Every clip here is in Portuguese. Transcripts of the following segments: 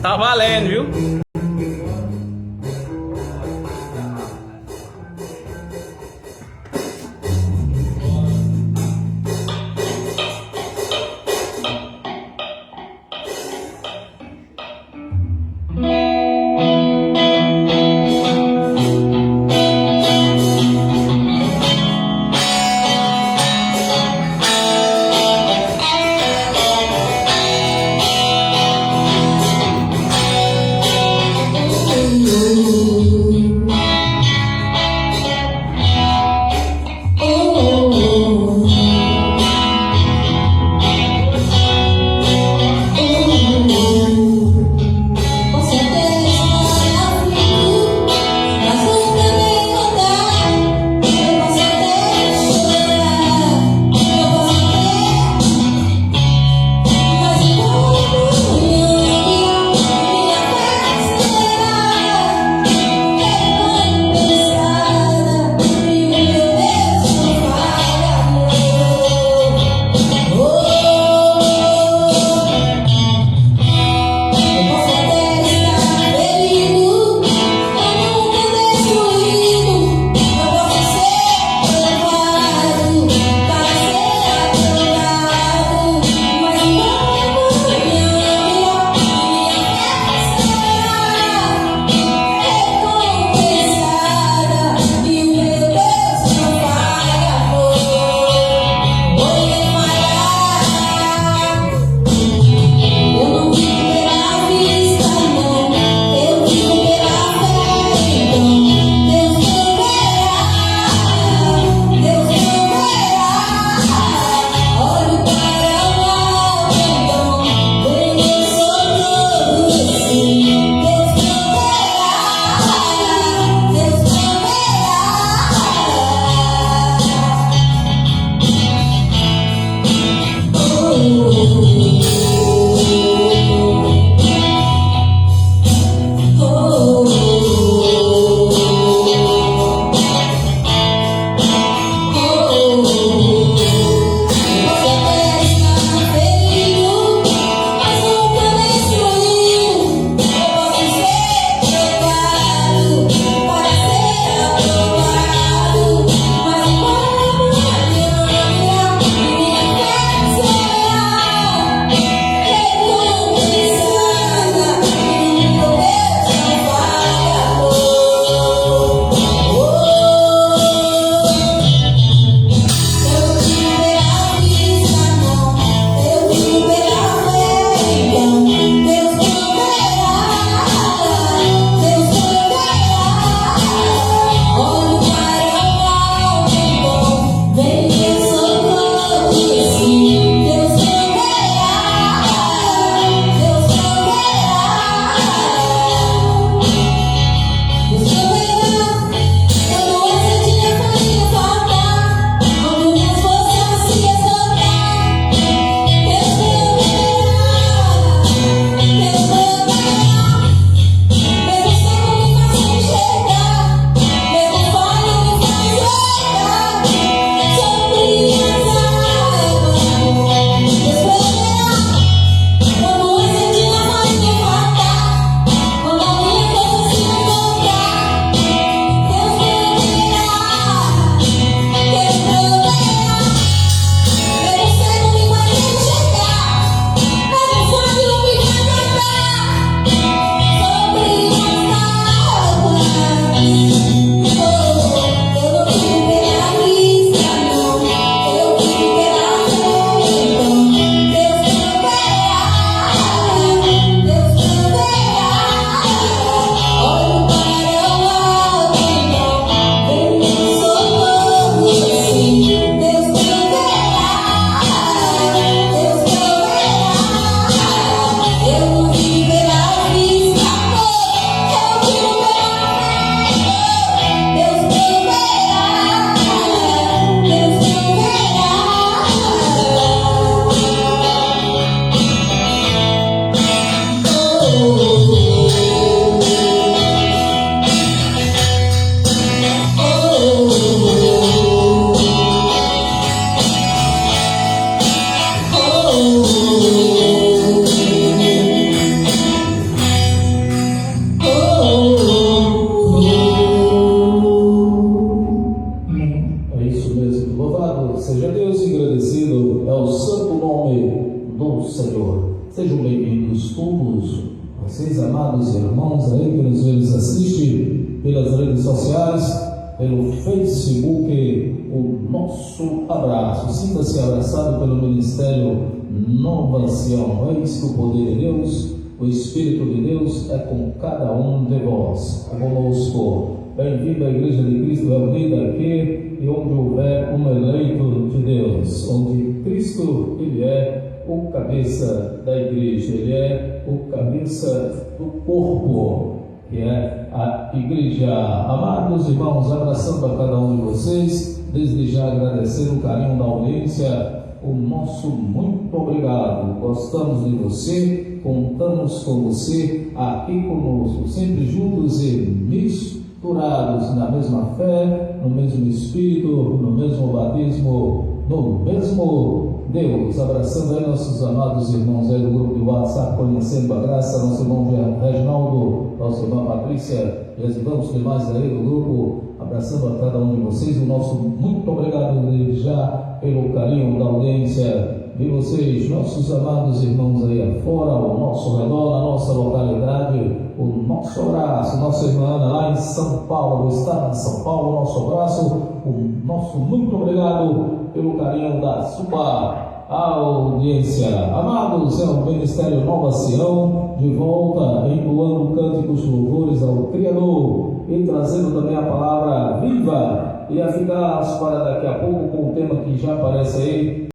Tá valendo, viu? bem-vindos todos vocês, amados irmãos aí que nos assistem pelas redes sociais, pelo Facebook. O nosso abraço, sinta-se abraçado pelo Ministério Nova Sião. Eis que o poder de Deus, o Espírito de Deus é com cada um de vós, conosco. Bem-vindo à Igreja de Cristo reunida aqui e onde houver um eleito de Deus, onde Cristo, Ele é o cabeça da igreja, Ele é o cabeça do corpo, que é a igreja. Amados irmãos, abraçando a cada um de vocês, desde já agradecer o carinho da audiência, o nosso muito obrigado. Gostamos de você, contamos com você aqui conosco, sempre juntos e misturados na mesma fé, no mesmo Espírito, no mesmo batismo, no mesmo Deus. Abraçando aí nossos amados irmãos aí do grupo de WhatsApp, conhecendo a graça, nosso irmão Reginaldo, nossa irmã Patrícia e os irmãos demais aí do grupo, abraçando a cada um de vocês. O nosso muito obrigado desde já pelo carinho da audiência de vocês, nossos amados irmãos aí afora, ao nosso redor, na nossa localidade. O nosso abraço, nossa irmã Ana lá em São Paulo, no estado de São Paulo, nosso abraço, o nosso muito obrigado pelo carinho da sua audiência. Amados, é o Ministério Nova Sião, de volta, entoando cânticos louvores ao Criador e trazendo também a palavra viva e eficaz para daqui a pouco, com o tema que já aparece aí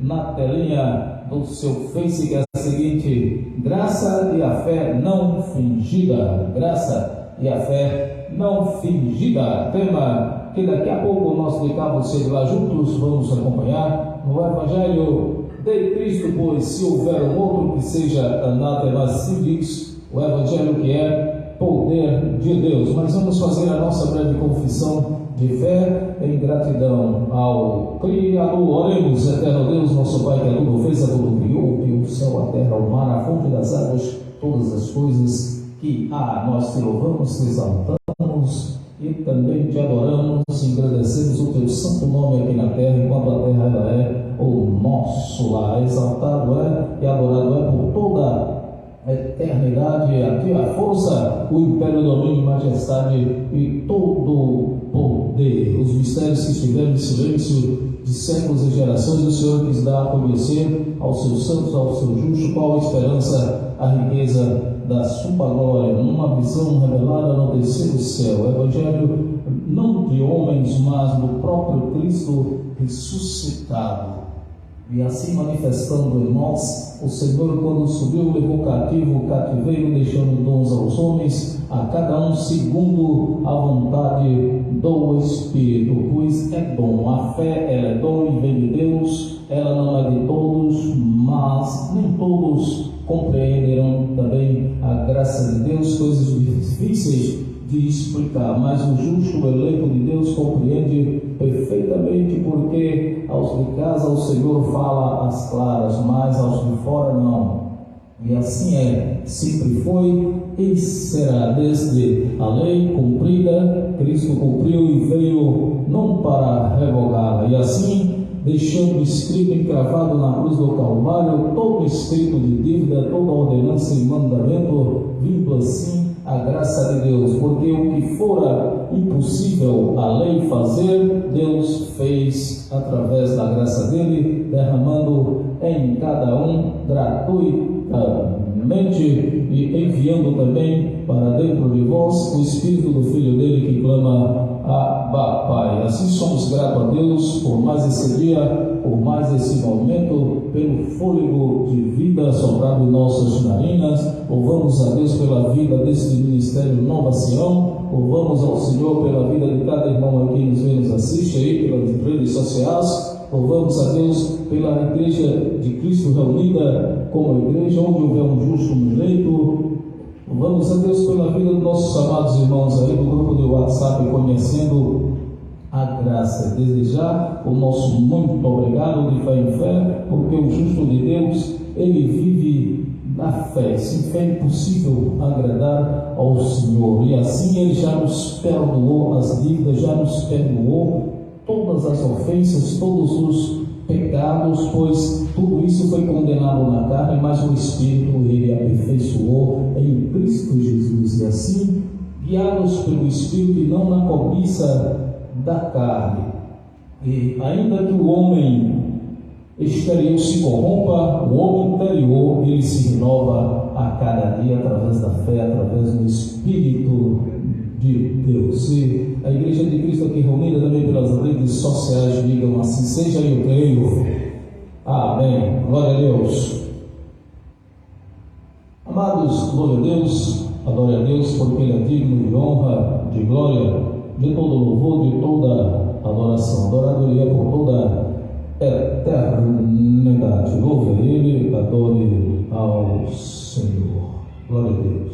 na telinha do seu Face, que é a seguinte: graça e a fé não fingida. Graça e a fé não fingida. Tema que daqui a pouco nós de Cabo Cedo lá juntos vamos acompanhar no Evangelho de Cristo, pois se houver um outro que seja anátema, se diz o Evangelho que é poder de Deus. Mas vamos fazer a nossa breve confissão de fé em gratidão ao Criador. Oremos. Eterno Deus, nosso Pai, que a tudo fez, a tudo criou, que o céu, a terra, o mar, a fonte das águas, todas as coisas que nós te louvamos, te exaltamos e também te adoramos, agradecemos o teu santo nome aqui na terra, enquanto a terra ela é o nosso lar. Exaltado é e adorado é por toda a eternidade, a tua força, o império, o domínio, a majestade e todo o poder. Os mistérios que estiveram em silêncio de séculos e gerações, o Senhor quis dar a conhecer aos seus santos, ao seu justo, qual a esperança, a riqueza da sua glória, numa visão revelada no terceiro céu. O Evangelho não de homens, mas do próprio Cristo ressuscitado. E assim manifestando em nós, o Senhor, quando subiu, levou cativo o cativeiro, deixando dons aos homens, a cada um segundo a vontade do Espírito, pois é dom. A fé, ela é dom e vem de Deus, ela não é de todos, mas nem todos compreenderão também a graça de Deus, coisas difíceis de explicar, mas o justo, o eleito de Deus, compreende perfeitamente, porque aos de casa o Senhor fala às claras, mas aos de fora não. E assim é, sempre foi e será. Desde a lei cumprida, Cristo cumpriu e veio não para revogá-la. E assim, deixando escrito, encravado na cruz do Calvário, todo escrito de dívida, toda ordenança e mandamento, vindo assim a graça de Deus, porque o que fora impossível a lei fazer, Deus fez através da graça dele, derramando em cada um gratuitamente e enviando também para dentro de vós o Espírito do Filho dele que clama: Abba, Pai. Assim somos gratos a Deus por mais esse dia, por mais esse momento, pelo fôlego de vida soprado em nossas narinas. Louvamos a Deus pela vida deste Ministério Nova Sião. Louvamos ao Senhor pela vida de cada irmão aqui que nos vê, nos assiste aí pelas redes sociais. Louvamos a Deus pela Igreja de Cristo reunida como igreja, onde houver um justo, um eleito. Louvamos a Deus pela vida dos nossos amados irmãos aí do grupo de WhatsApp, conhecendo a graça. Desejar o nosso muito obrigado de fé em fé, porque o justo de Deus, ele vive na fé. Sem fé é impossível agradar ao Senhor. E assim ele já nos perdoou as dívidas, já nos perdoou todas as ofensas, todos os pecados, pois tudo isso foi condenado na carne, mas o Espírito ele aperfeiçoou em Cristo Jesus. E assim, guiados pelo Espírito e não na cobiça da carne. E ainda que o homem exterior se corrompa, o homem interior ele se renova a cada dia através da fé, através do Espírito de Deus. E a Igreja de Cristo aqui reunida também pelas redes sociais digam assim: seja eu creio. Amém. Glória a Deus. Amados, glória a Deus, adore a Deus, porque Ele é digno de honra, de glória, de todo louvor, de toda adoração. Adoradoria por toda eternidade. Louve a Ele, adore ao Senhor. Glória a Deus.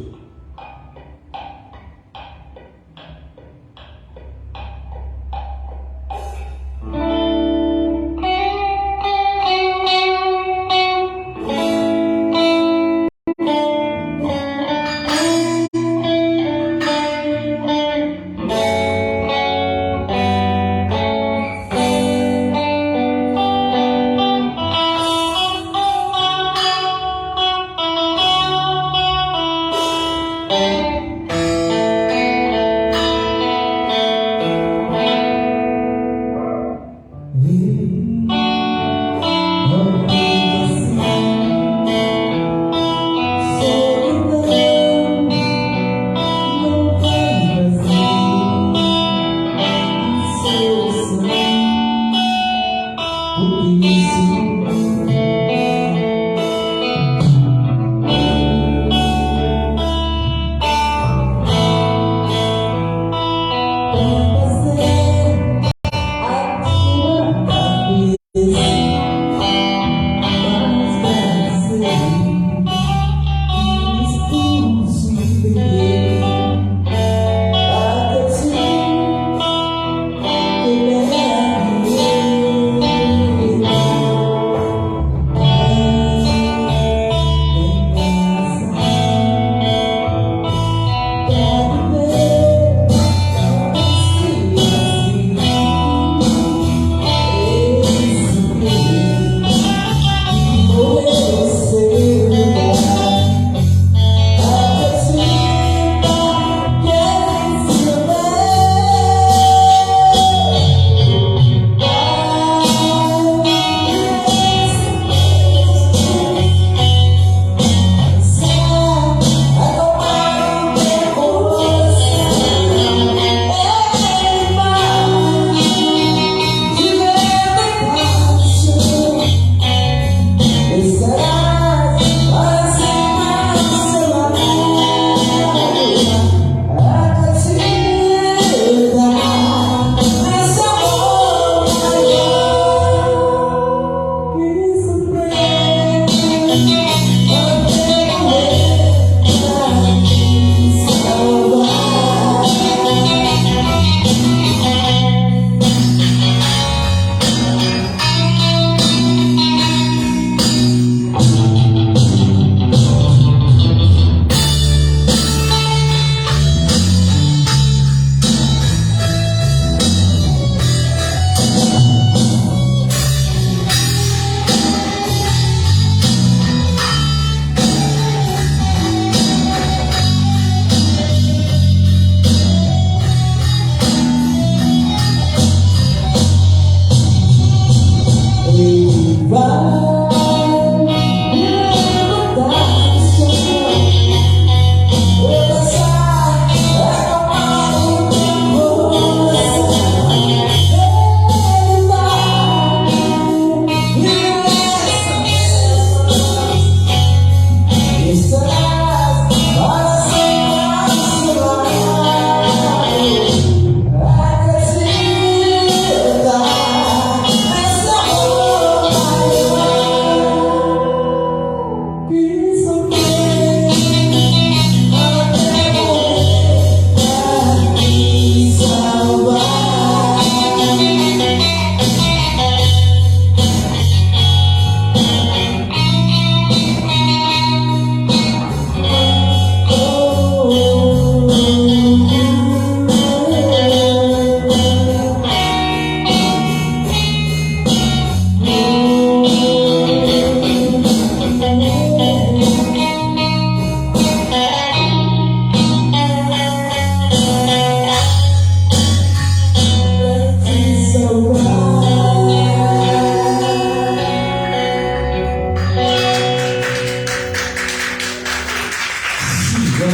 Não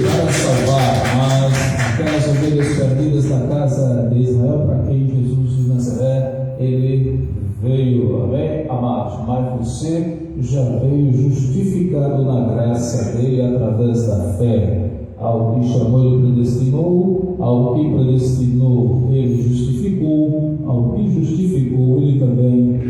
para salvar, mas aquelas ovelhas perdidas da casa de Israel, para quem Jesus de Nazaré, ele veio, amém, amados, mas você já veio justificado na graça dele através da fé. Ao que chamou, ele predestinou, ao que predestinou, ele justificou, ao que justificou, ele também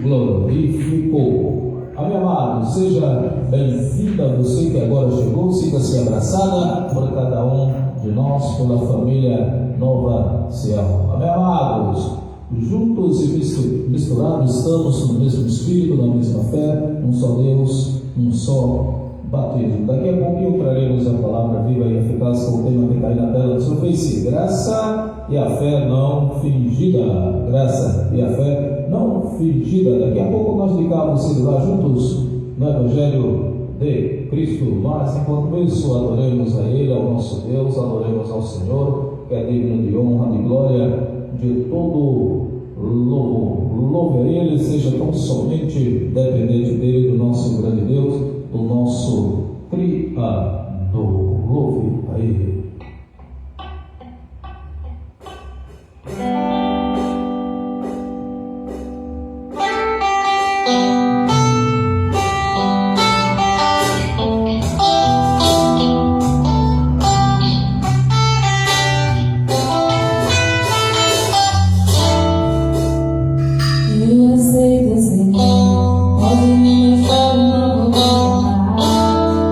glorificou. Amém, amado, seja bem-vinda você que agora chegou, sinta-se abraçada por cada um de nós, pela família Nova Sião. Amém, amados, juntos e misturados estamos no mesmo Espírito, na mesma fé, um só Deus, um só batismo. Daqui a pouquinho traremos a palavra viva e eficaz com o tema que cai na tela do seu Face. Graça e a fé não fingida. Graça e a fé não fingida. Daqui a pouco nós ligamos você lá juntos no Evangelho de Cristo. Mas enquanto isso, adoremos a Ele, ao nosso Deus, adoremos ao Senhor, que é digno de honra, de glória, de todo louvor. Louve a Ele, seja tão somente dependente dele, do nosso grande Deus, do nosso Criador. Louve a Ele. Eu aceito, Senhor, pode me deixar, não vou voltar.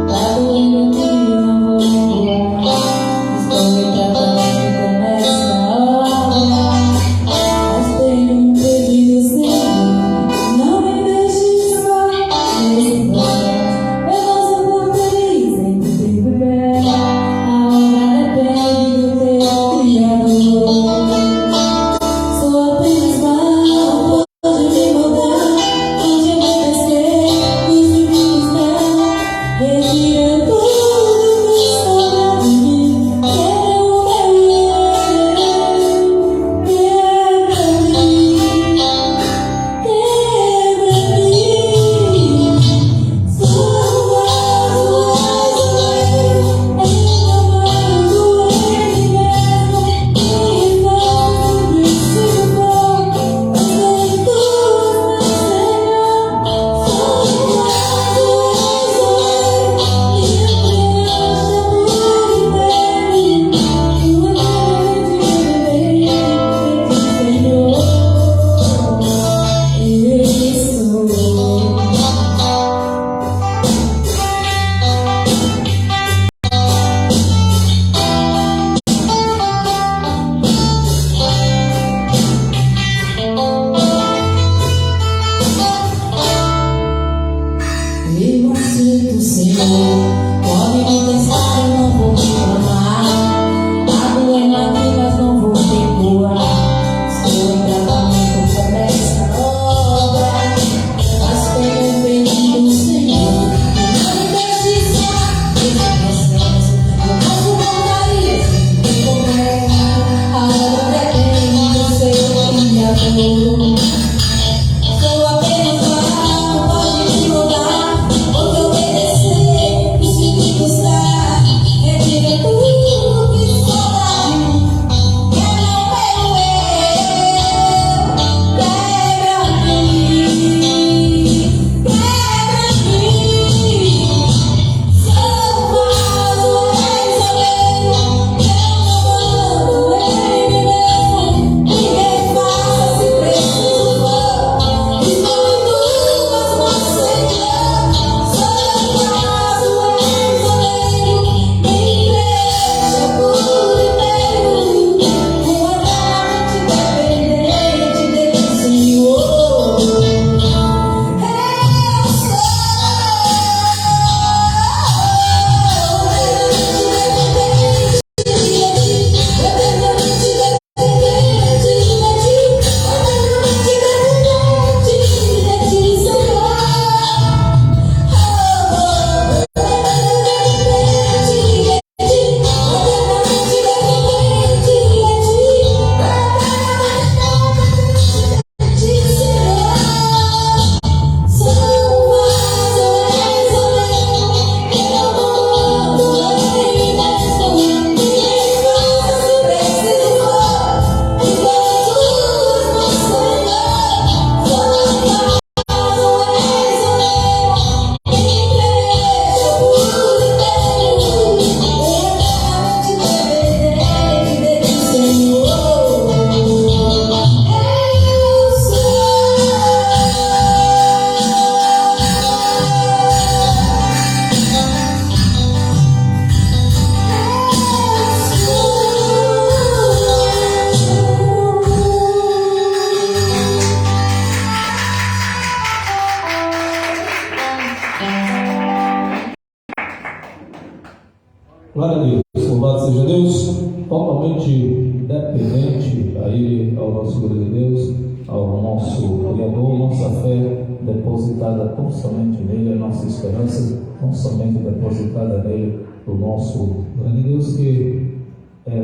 Glória a Deus, louvado seja Deus, totalmente dependente a Ele, ao nosso grande Deus, ao nosso Criador, nossa fé depositada tão somente nele, a nossa esperança tão somente depositada nele, o nosso grande Deus, que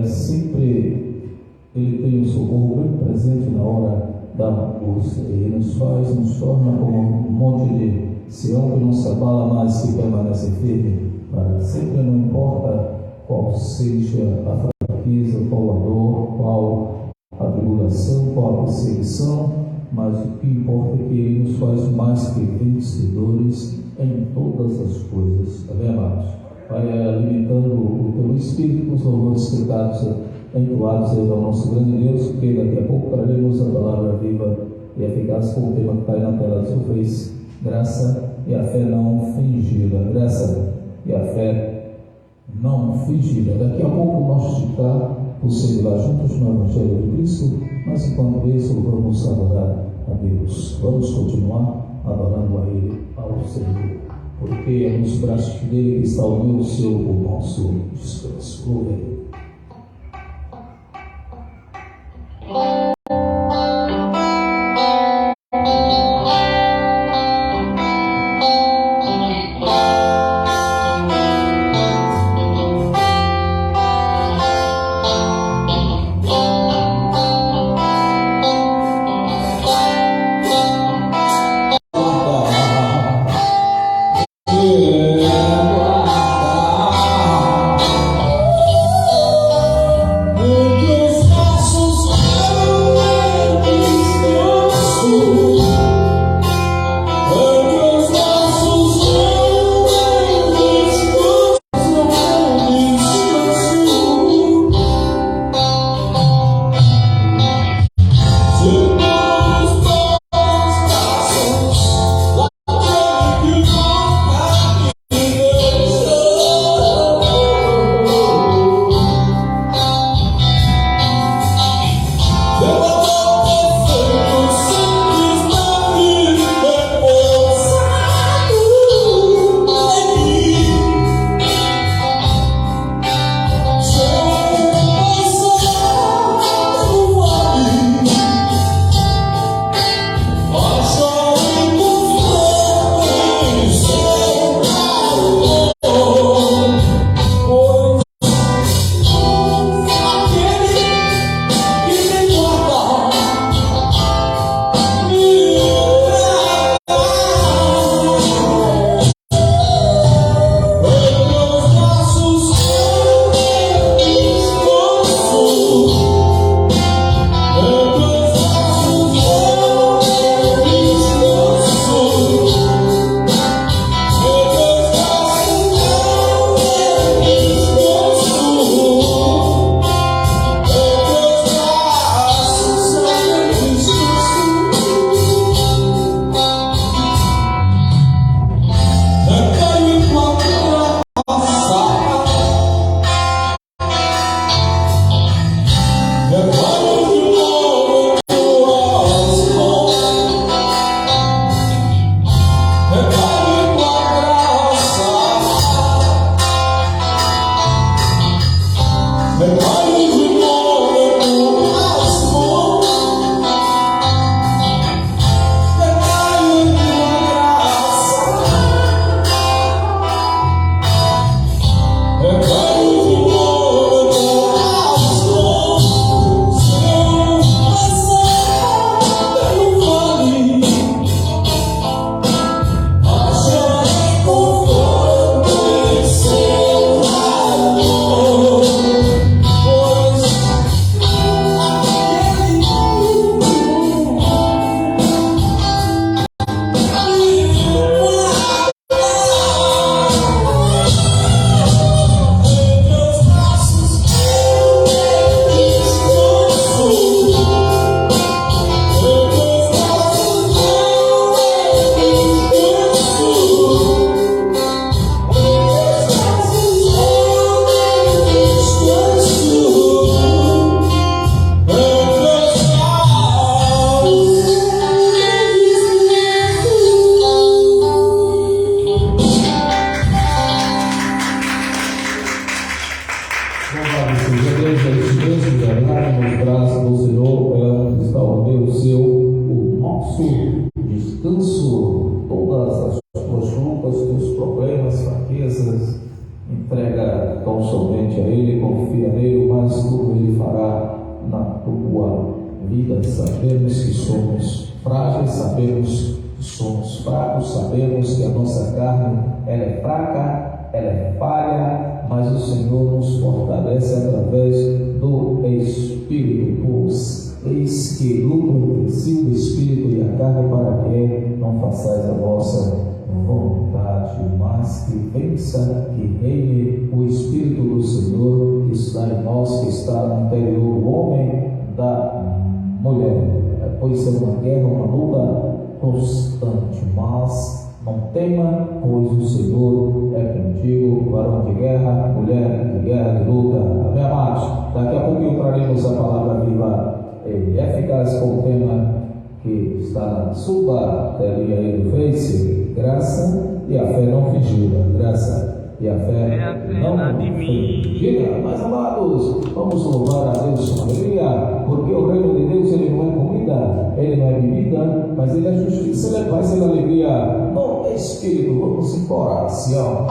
sempre Ele tem o socorro bem presente na hora da angústia e nos torna como um monte de Sião que não se abala, mas que permanece firme para sempre, não importa qual seja a fraqueza, qual a dor, qual a tribulação, qual a perseguição, mas o que importa é que Ele nos faz mais que vencedores em todas as coisas. Amém, amados? Vai alimentando o teu espírito com os louvores cantados, entoados ao nosso grande Deus, porque daqui a pouco traremos a palavra viva e eficaz com o tema que cai na tela do seu Face. Graça e a fé não fingida. Graça e a fé não fingida. Daqui a pouco nós ficar por ser lá juntos no Evangelho de Cristo, mas enquanto isso vamos adorar a Deus. Vamos continuar adorando a Ele, ao Senhor, porque é nos braços dele que está o meu, o seu, o nosso descanso. Glória a Deus. agarrar nos braços do Senhor, ela está o Deus seu, o nosso descanso. Todas as tuas lutas, teus problemas, fraquezas, entrega tão somente a Ele, confia nele, mas tudo Ele fará na tua vida. Sabemos que somos frágeis, sabemos que somos fracos, sabemos que a nossa carne ela é fraca, ela é falha, mas o Senhor nos fortalece através do Espírito. Pois eis que lutam entre si o Espírito e a carne, para que não façais a vossa vontade, mas que vença, que reine o Espírito do Senhor que está em nós, que está no interior do homem, da mulher. Pois é uma guerra, uma luta constante, mas não tema, pois o Senhor é contigo, varão de guerra, mulher de guerra, de luta. Amém, amados? Daqui a pouquinho traremos a palavra viva e eficaz com o tema que está na sua telinha aí do Face: graça e a fé não fingida. Graça e a fé não fingida. Mas, amados, vamos louvar a Deus com alegria, porque o reino de Deus ele não é comida, ele não é bebida, mas ele é justiça, ele é paz e alegria no Espírito. Vamos embora, Sião.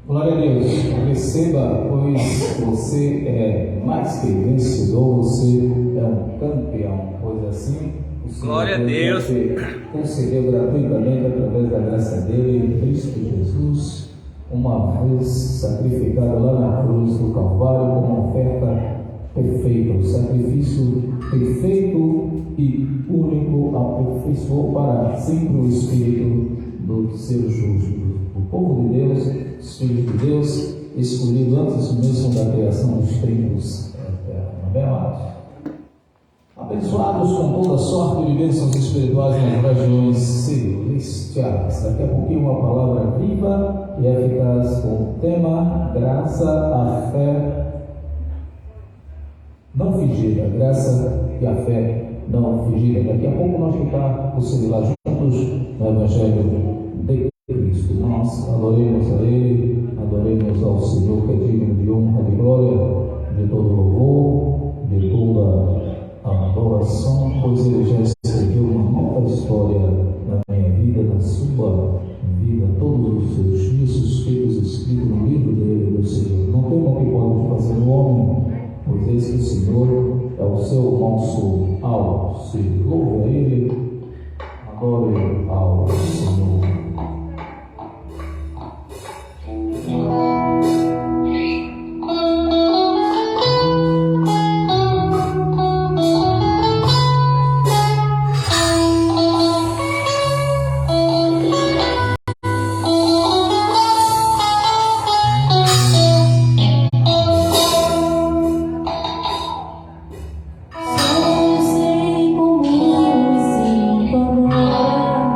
Glória a Deus. Receba, pois você é mais que vencedor, você é um campeão, pois assim o Senhor Glória a Deus concedeu gratuitamente através da graça dele em Cristo Jesus, uma vez sacrificado lá na cruz do Calvário como uma oferta perfeita, um sacrifício perfeito e único, aperfeiçoou para sempre o Espírito do seu justo. O povo de Deus, Espírito de Deus, escolhido antes mesmo da criação dos tempos eternos. Amém, amados? Abençoados com toda sorte de bênçãos espirituais nas regiões celestiais. Daqui a pouquinho uma palavra viva e eficaz com o tema graça, a fé não fingida. Graça e a fé não fingida. Daqui a pouco nós vamos estar por lá juntos no Evangelho de Cristo. Nós adoremos a Ele, adoremos ao Senhor que é digno de honra, de glória, de todo louvor, de toda adoração, pois Ele já escreveu uma nova história na minha vida, na sua vida, todos os seus dias, os feitos escritos no livro dele, do Senhor. Não tem o que pode fazer o homem, pois eis que o Senhor é o seu nosso auxílio. Louve a Ele, adore ao Senhor. Somos em comunhão e sem palavras.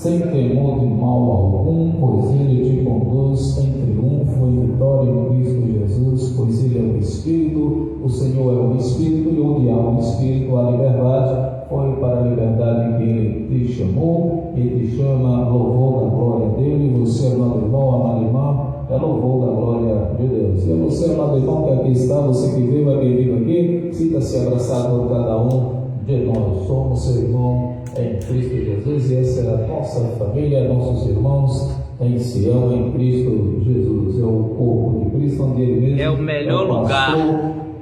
sem temor de mal algum, pois Ele te conduz em triunfo e vitória em Cristo Jesus, pois Ele é o Espírito, o Senhor é o Espírito, e onde há o Espírito há liberdade. Foi para a liberdade que Ele te chamou e te chama louvor da glória dEle. Você, amado irmão, amada irmã, é louvor da glória de Deus. E você, amado irmão, que aqui está, você que veio aqui, sinta-se abraçado por cada um de nós. Somos seu irmão em Cristo Jesus, e essa é a nossa família, nossos irmãos em Sião, em Cristo Jesus. É o corpo de Cristo, onde Ele mesmo é o melhor lugar,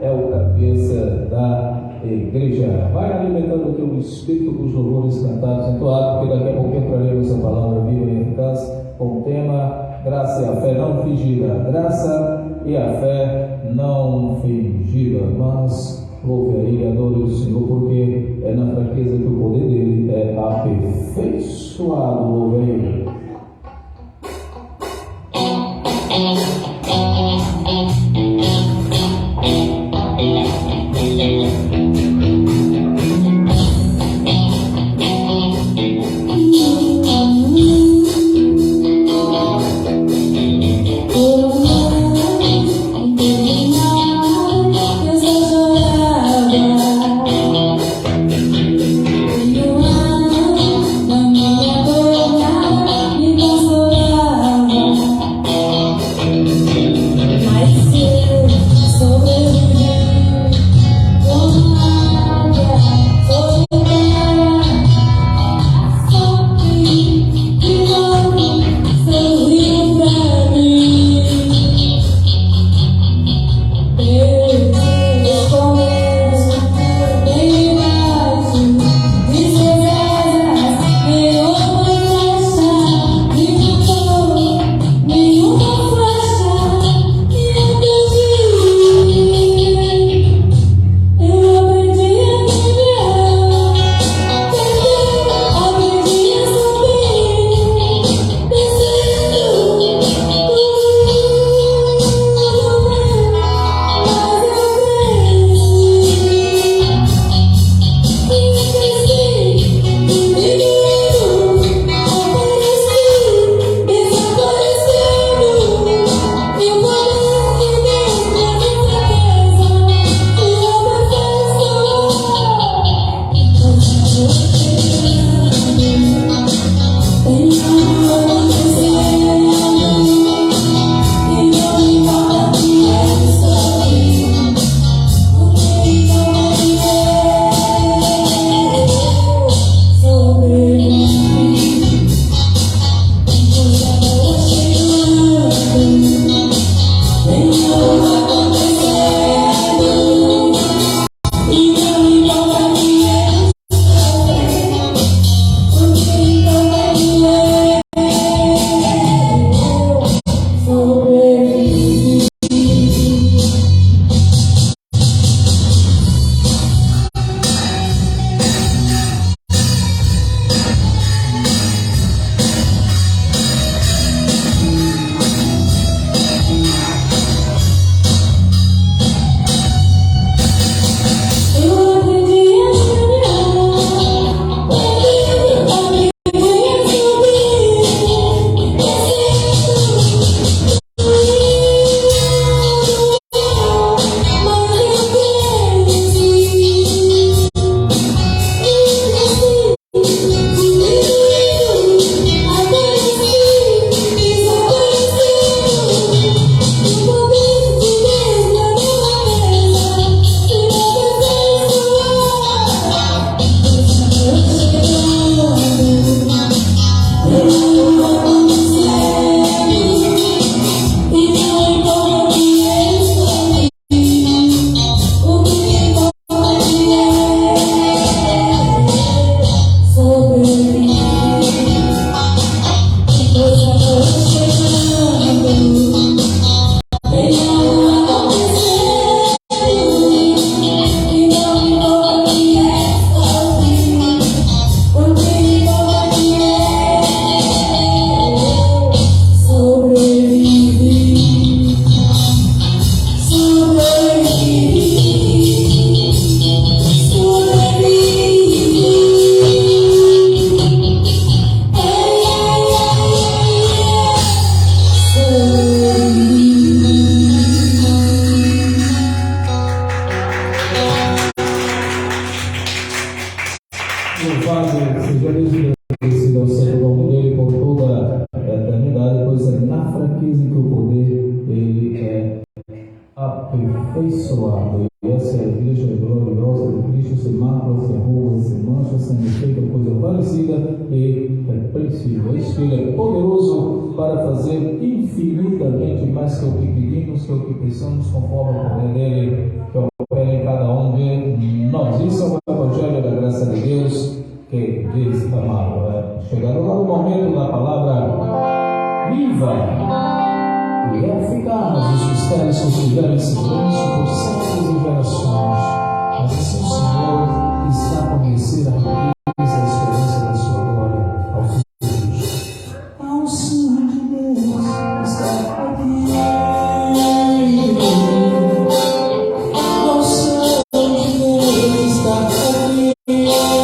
é o cabeça da igreja. Vai alimentando o teu espírito com os louvores cantados, entoados, porque daqui a pouquinho traremos a palavra viva e eficaz com o tema graça e a fé não fingida. Graça e a fé não fingida. Mas louve aí, adore o Senhor, porque é na fraqueza que o poder dele é aperfeiçoado. Louve aí. ao santo nome dele por toda a eternidade, pois é na fraqueza que o poder ele é aperfeiçoado. E essa é a igreja gloriosa de Cristo, sem mácula, sem ruga, sem mancha, sem defeito, coisa parecida e repreensível. Isso que ele é poderoso para fazer infinitamente mais que o que pedimos, que o que pensamos, conforme o poder dele, que opera em cada um de nós. Isso é o Evangelho da graça de Deus que diz, amado, chegando lá no momento da palavra viva e eficaz, os mistérios que estiverem em silêncio por séculos e gerações. Mas assim o Senhor está a conhecer a riqueza e a esperança da sua glória ao Filho. Ao Senhor de Deus está aqui. Ao Senhor de Deus está aqui. Ao Senhor de Deus.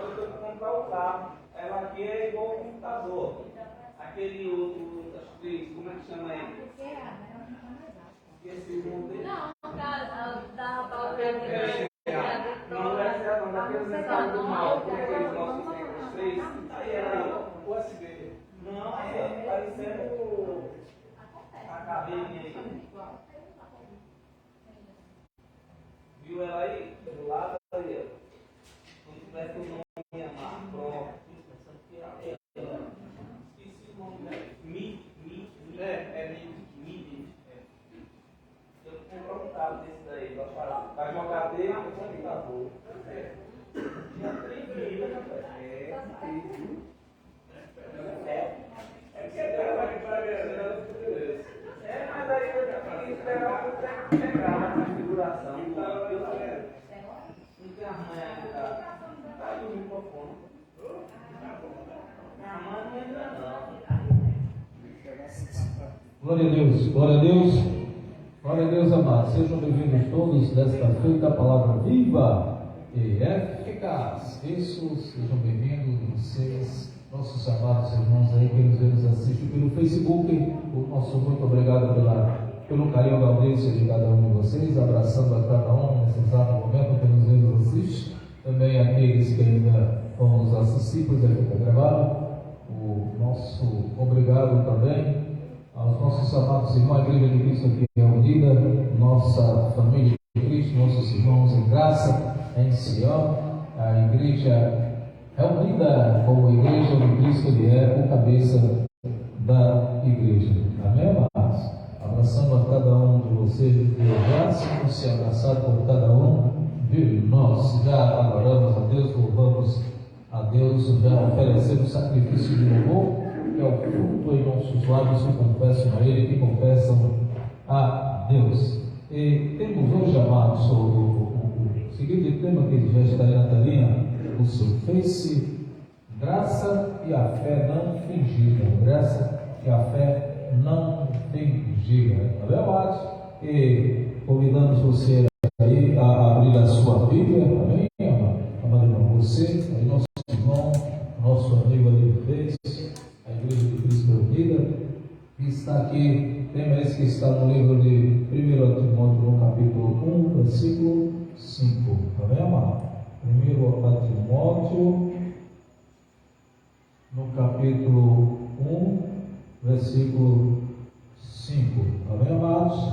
eu estou para comprar o carro. Ela aqui é igual ao computador. Aquele acho que, como é que chama ele? Esse modelo. Não, da Não, essa não, daquele mercado do mal, com aqueles nossos três. Aí era o USB. Não, aí ó, parecendo a cabine aí. Viu ela aí? Do lado aí, ó. Não tivesse o nome amar, pronto. Esqueci o nome dela. MIDI. Eu vou comprar um carro desse daí, vai jogar dele, eu vou ficar bom. Já 3 mil, rapaz. Mas aí eu já queria esperar o tempo pegar na configuração. Não tem armanha ainda. Tá aí o microfone. A armanha não entra não. Glória a Deus, glória a Deus, glória a Deus, amados. Sejam bem-vindos todos desta feita, a palavra viva e eficaz. Isso, sejam bem-vindos vocês, nossos amados irmãos aí que nos assistem pelo Facebook. O nosso muito obrigado pelo carinho da audiência de cada um de vocês, abraçando a cada um nesse exato momento que nos assiste. Também aqueles que ainda vão nos assistir, pois é que está gravado. O nosso obrigado também aos nossos amados irmãos, a Igreja de Cristo aqui reunida, nossa família de Cristo, nossos irmãos em graça, em Sião, a Igreja reunida como Igreja de Cristo, Ele é o cabeça da Igreja. Amém, amados? Abraçando a cada um de vocês, já se abraçado por cada um de nós. Já adoramos a Deus, louvamos a Deus, já oferecemos sacrifício de louvor, que é o fruto em nossos lábios que confessam a Ele, que confessam a Deus. E temos hoje, amados, o seguinte tema que já está aí na telinha, o seu Face, graça e a fé não fingida. Graça e a fé não fingida. Tá bem, amados? E convidamos você aí a abrir a sua Bíblia, amém, amado irmão? Você, aí nosso irmão, nosso amigo ali do Face, a Igreja de Cristo Reunida, que está aqui, tema esse que está no livro de 1 Timóteo, no capítulo 1, versículo 5. Tá bem, amado? 1 Timóteo, no capítulo 1, versículo 5. Tá bem, amados?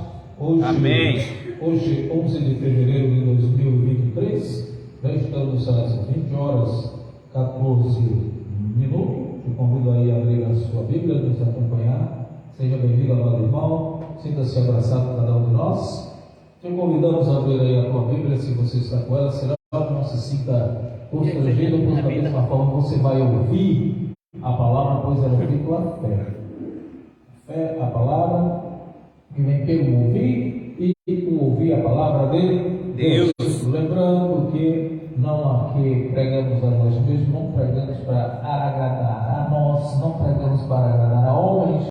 Hoje, 11 de fevereiro de 2023, já estamos às 20 horas 14 minutos. Te convido aí a abrir a sua Bíblia, nos acompanhar. Seja bem-vindo, amado irmão. Sinta-se abraçado cada um de nós. Te convidamos a abrir aí a tua Bíblia, se você está com ela, será que não se sinta constrangido, pois da mesma forma você vai ouvir a palavra, pois ela é tua fé. Fé, a palavra, que vem pelo ouvir e o ouvir a palavra de Deus. Lembrando que não aqui pregamos a nós mesmos, não pregamos para agradar a nós, não pregamos para agradar a homens,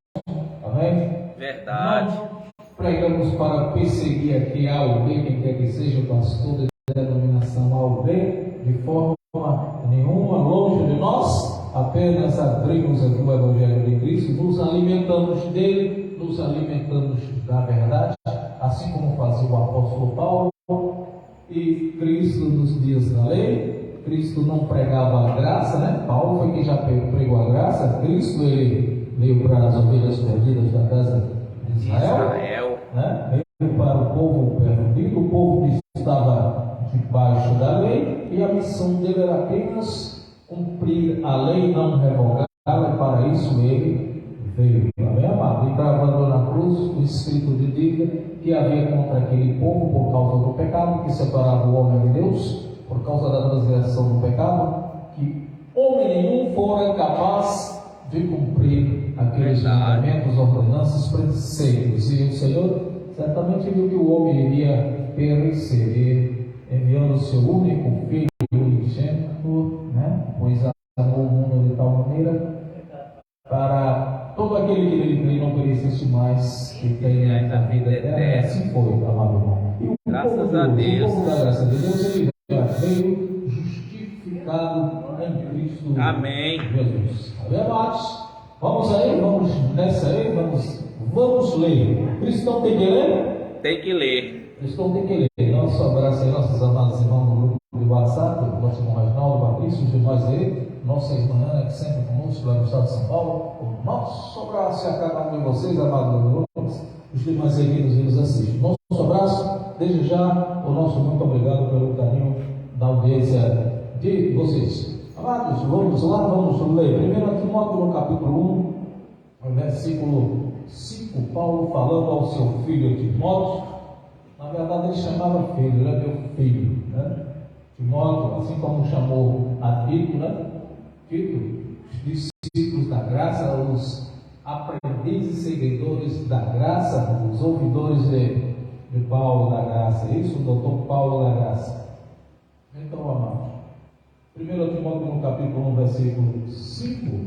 amém? Verdade. Não pregamos para perseguir aqui alguém, quem quer que seja o pastor de denominação alguém, de forma nenhuma, longe de nós, apenas abrimos aqui o Evangelho de Cristo, nos alimentamos dele, nos alimentamos da verdade, assim como fazia o apóstolo Paulo. E Cristo nos dias da lei, Cristo não pregava a graça, né? Paulo foi quem já pregou a graça. Cristo, ele veio para as ovelhas perdidas da casa de Israel. Né? Veio para o povo perdido, o povo que estava debaixo da lei, e a missão dele era apenas cumprir a lei, não revogá-la, e para isso ele veio. Amém, amado? E cravando na cruz o escrito de dívida que havia contra aquele povo por causa do pecado, que separava o homem de Deus, por causa da transgressão do pecado, que homem nenhum fora capaz de cumprir aqueles mandamentos, ordenanças, preceitos. E o Senhor certamente viu que o homem iria perecer, enviando o seu único filho unigênito, né? Pois amou o mundo de tal maneira para todo aquele que nele crê não perecesse mais, que tenha a vida eterna. Assim foi, amado irmão. E o Graças povo a de Deus. O povo da graça de Deus, ele já veio justificado em Cristo Amém. Jesus. Amém, amados? Vamos aí, vamos nessa aí, vamos ler. Cristão tem que ler? Tem que ler. Cristão tem que ler. Nosso abraço aí, nossos amados irmãos do grupo de WhatsApp, nosso irmão Reginaldo, Patrício, os irmãos aí, nossa irmã Ana, que sempre conosco lá no estado de São Paulo. O nosso abraço e a cada um de vocês, amados irmãos, os irmãos aí que nos assistem. Nosso abraço, desde já, o nosso muito obrigado pelo carinho da audiência de vocês. Amados, vamos lá, vamos ler. 1 Timóteo no capítulo 1, versículo 5, Paulo falando ao seu filho Timóteo. Na verdade ele chamava filho, ele é meu filho, né? Timóteo, assim como chamou a Tito, né? Tito, os discípulos da graça, os aprendizes e seguidores da graça, os ouvidores de Paulo da graça, isso, o doutor Paulo da graça. Então, amados, 1 Timóteo no capítulo 1, versículo 5,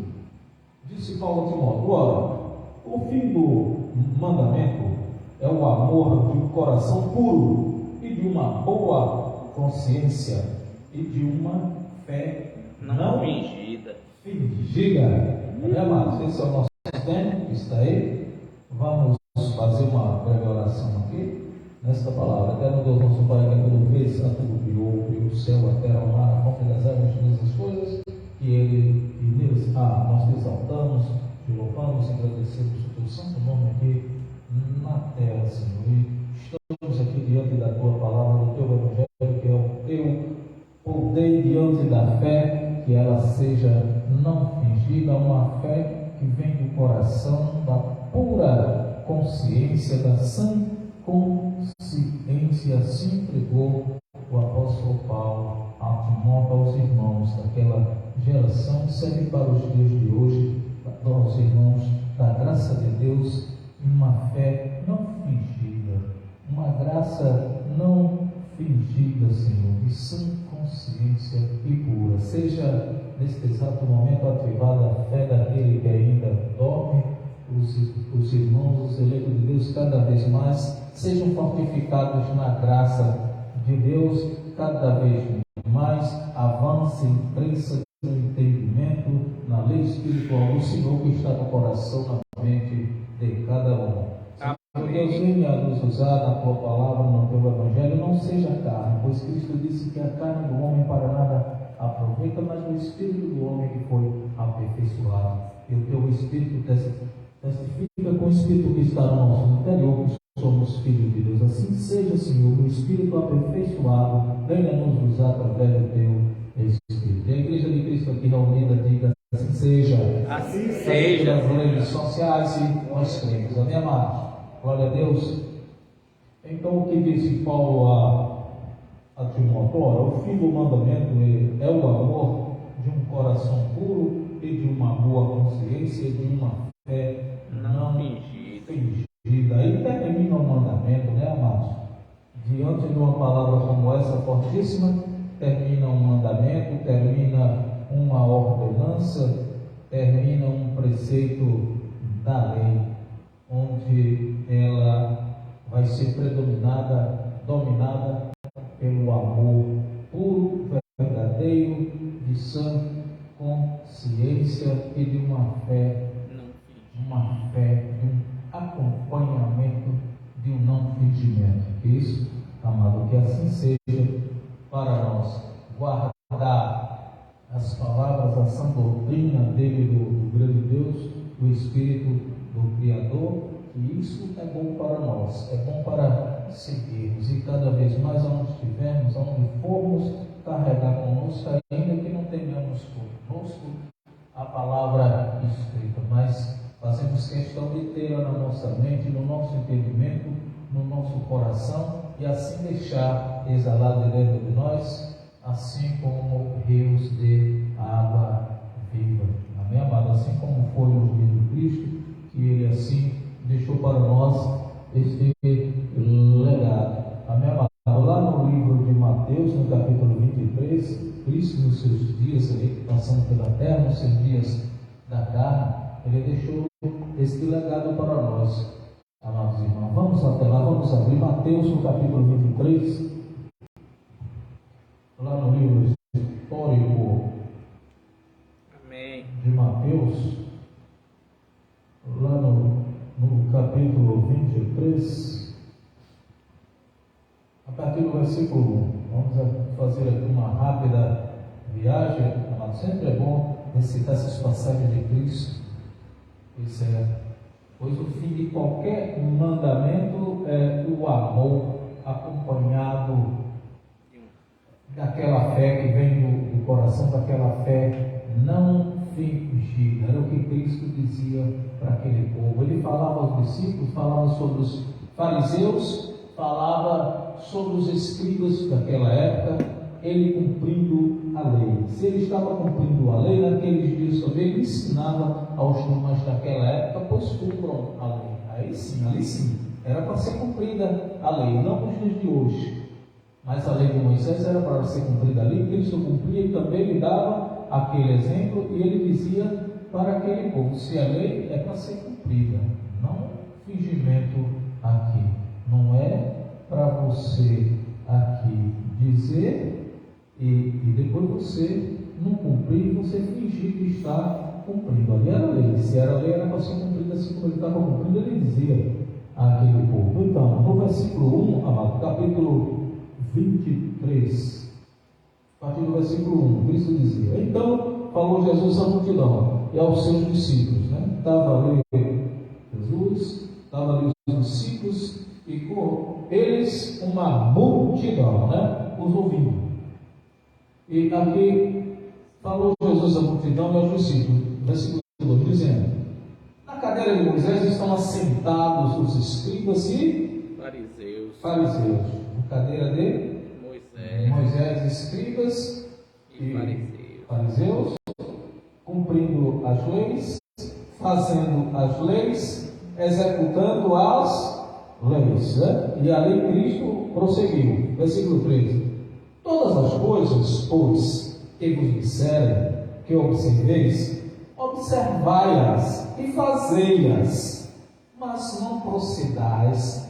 disse Paulo a Timóteo: ora, o fim do mandamento é o amor de um coração puro e de uma boa consciência e de uma fé Não fingida. Amém, amados? Esse é o nosso tempo que está aí. Vamos fazer uma breve oração aqui nesta palavra. Eterno Deus, nosso Pai, que tudo fez, a tudo criou, criou o céu, a terra, o mar, a fonte das águas, todas as coisas que Ele e neles nós te exaltamos, te louvamos e agradecemos o teu santo nome aqui na terra, Senhor. E estamos aqui diante da tua palavra, do teu evangelho, que é o teu poder, diante da fé, que ela seja não fingida, uma fé que vem do coração, da pura consciência, da sã consciência. Assim pregou o apóstolo Paulo a Timóteo, aos irmãos daquela geração, serve para os dias de hoje, aos irmãos da graça de Deus, uma fé não fingida, uma graça não fingida, Senhor, de sã consciência e pura. Seja neste exato momento ativada a fé daquele que ainda dorme, os irmãos, os eleitos de Deus, cada vez mais sejam fortificados na graça de Deus, cada vez mais avancem, cresçam no entendimento, na lei espiritual do Senhor que está no coração, na mente de cada um. Senhor Deus, venha nos usar na tua palavra, no teu evangelho, não seja carne, pois Cristo disse que a carne do homem para nada aproveita, mas o espírito do homem que foi aperfeiçoado. E o teu espírito testifica com o espírito que está no nosso interior, que somos filhos de Deus. Assim seja, Senhor, o espírito aperfeiçoado, venha nos usar através do teu espírito. E a igreja de Cristo aqui reunida diga: assim seja. Assim seja. As leis sociais e nós cremos. Amém, amados? Glória a Deus. Então, o que disse Paulo a Timóteo? Ora, o fim do mandamento é o amor de um coração puro e de uma boa consciência e de uma fé não fingida. Aí termina o mandamento, né, amados? Diante de uma palavra como essa, fortíssima, termina um mandamento, termina uma ordenança, termina um preceito da lei, onde ela vai ser dominada pelo amor puro, verdadeiro, de sã consciência e de uma fé de um acompanhamento, de um não fingimento. Isso, amado, que assim seja para nós guardar as palavras, a sã doutrina dele, do grande Deus, do Espírito do Criador, e isso é bom para nós, é bom para seguirmos, e cada vez mais onde estivermos, onde formos, carregar conosco, ainda que não tenhamos conosco a palavra escrita, mas fazemos questão de tê-la na nossa mente, no nosso entendimento, no nosso coração, e assim deixar exalar de dentro de nós, assim como rios de água viva. Amém, amado? Assim como foi nos dias de Cristo, que Ele assim deixou para nós este legado. Amém, amado? Lá no livro de Mateus, no capítulo 23, Cristo nos seus dias, Ele passando pela terra, nos seus dias da carne, Ele deixou este legado para nós, amados irmãos. Vamos até lá, vamos abrir Mateus no capítulo 23, lá no livro histórico Mateus, lá no capítulo 23, a partir do versículo 1. Vamos fazer aqui uma rápida viagem, mas sempre é bom recitar essas passagens de Cristo. Isso é, pois o fim de qualquer mandamento é o amor acompanhado daquela fé que vem do coração, daquela fé não fingida. Era o que Cristo dizia para aquele povo. Ele falava aos discípulos, falava sobre os fariseus, falava sobre os escribas daquela época, ele cumprindo a lei. Se ele estava cumprindo a lei, naqueles dias também ele ensinava aos turmas daquela época, pois cumpram a lei. Aí sim, ali sim, era para ser cumprida a lei, não nos dias de hoje. Mas a lei de Moisés era para ser cumprida ali, Cristo cumpria e também lhe dava aquele exemplo, e ele dizia para aquele povo: se a lei é para ser cumprida, não fingimento aqui, não é para você aqui dizer e depois você não cumprir, você fingir que está cumprindo. Ali era a lei, se era a lei era para ser cumprida assim como ele estava cumprindo, ele dizia àquele povo. Então, no versículo 1, amado, capítulo 23, a partir do versículo 1, Cristo dizia: então falou Jesus à multidão e aos seus discípulos, né? Estava ali Jesus, estava ali os discípulos e com eles uma multidão, né? Os ouvindo. E aqui falou Jesus à multidão e aos discípulos, versículo 2, dizendo: na cadeira de Moisés estão assentados os escribas e fariseus. Na cadeira de Moisés, escribas e fariseus, cumprindo as leis, fazendo as leis, executando as leis, né? E ali Cristo prosseguiu, versículo 13: todas as coisas, pois, que vos disserem, que observeis, observai-as e fazei-as, mas não procedais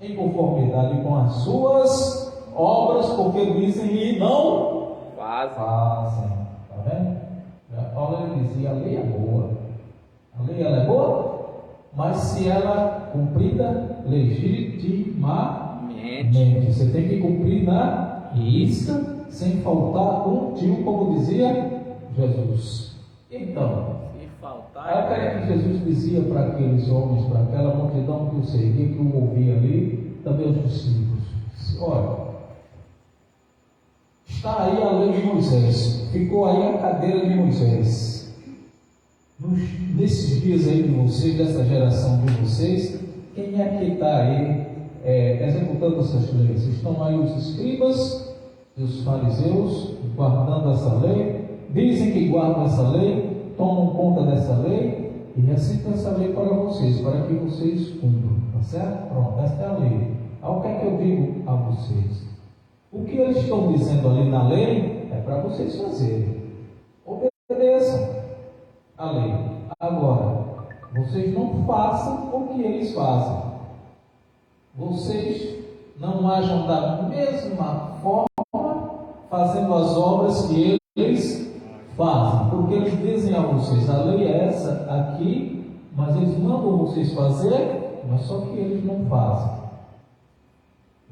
em conformidade com as suas obras, porque dizem e não fazem. Está vendo? Paulo ele dizia: a lei é boa. A lei ela é boa, mas se ela é cumprida legitimamente, você tem que cumprir na risca, sem faltar um tio, como dizia Jesus. Então, é que Jesus dizia para aqueles homens, para aquela multidão que o seguia, que o ouvia ali, também os discípulos: olha, está aí a lei de Moisés, ficou aí a cadeira de Moisés. Nesses dias aí de vocês, dessa geração de vocês, quem é que está aí executando essas leis? Estão aí os escribas e os fariseus guardando essa lei, dizem que guardam essa lei, tomam conta dessa lei e recitam essa lei para vocês, para que vocês cumpram, tá certo? Pronto, essa é a lei. Aí o que é que eu digo a vocês? O que eles estão dizendo ali na lei é para vocês fazerem. Obedeçam a lei. Agora, vocês não façam o que eles fazem. Vocês não ajam da mesma forma, fazendo as obras que eles fazem. Porque eles dizem a vocês: a lei é essa aqui, mas eles mandam vocês fazer, mas só que eles não fazem.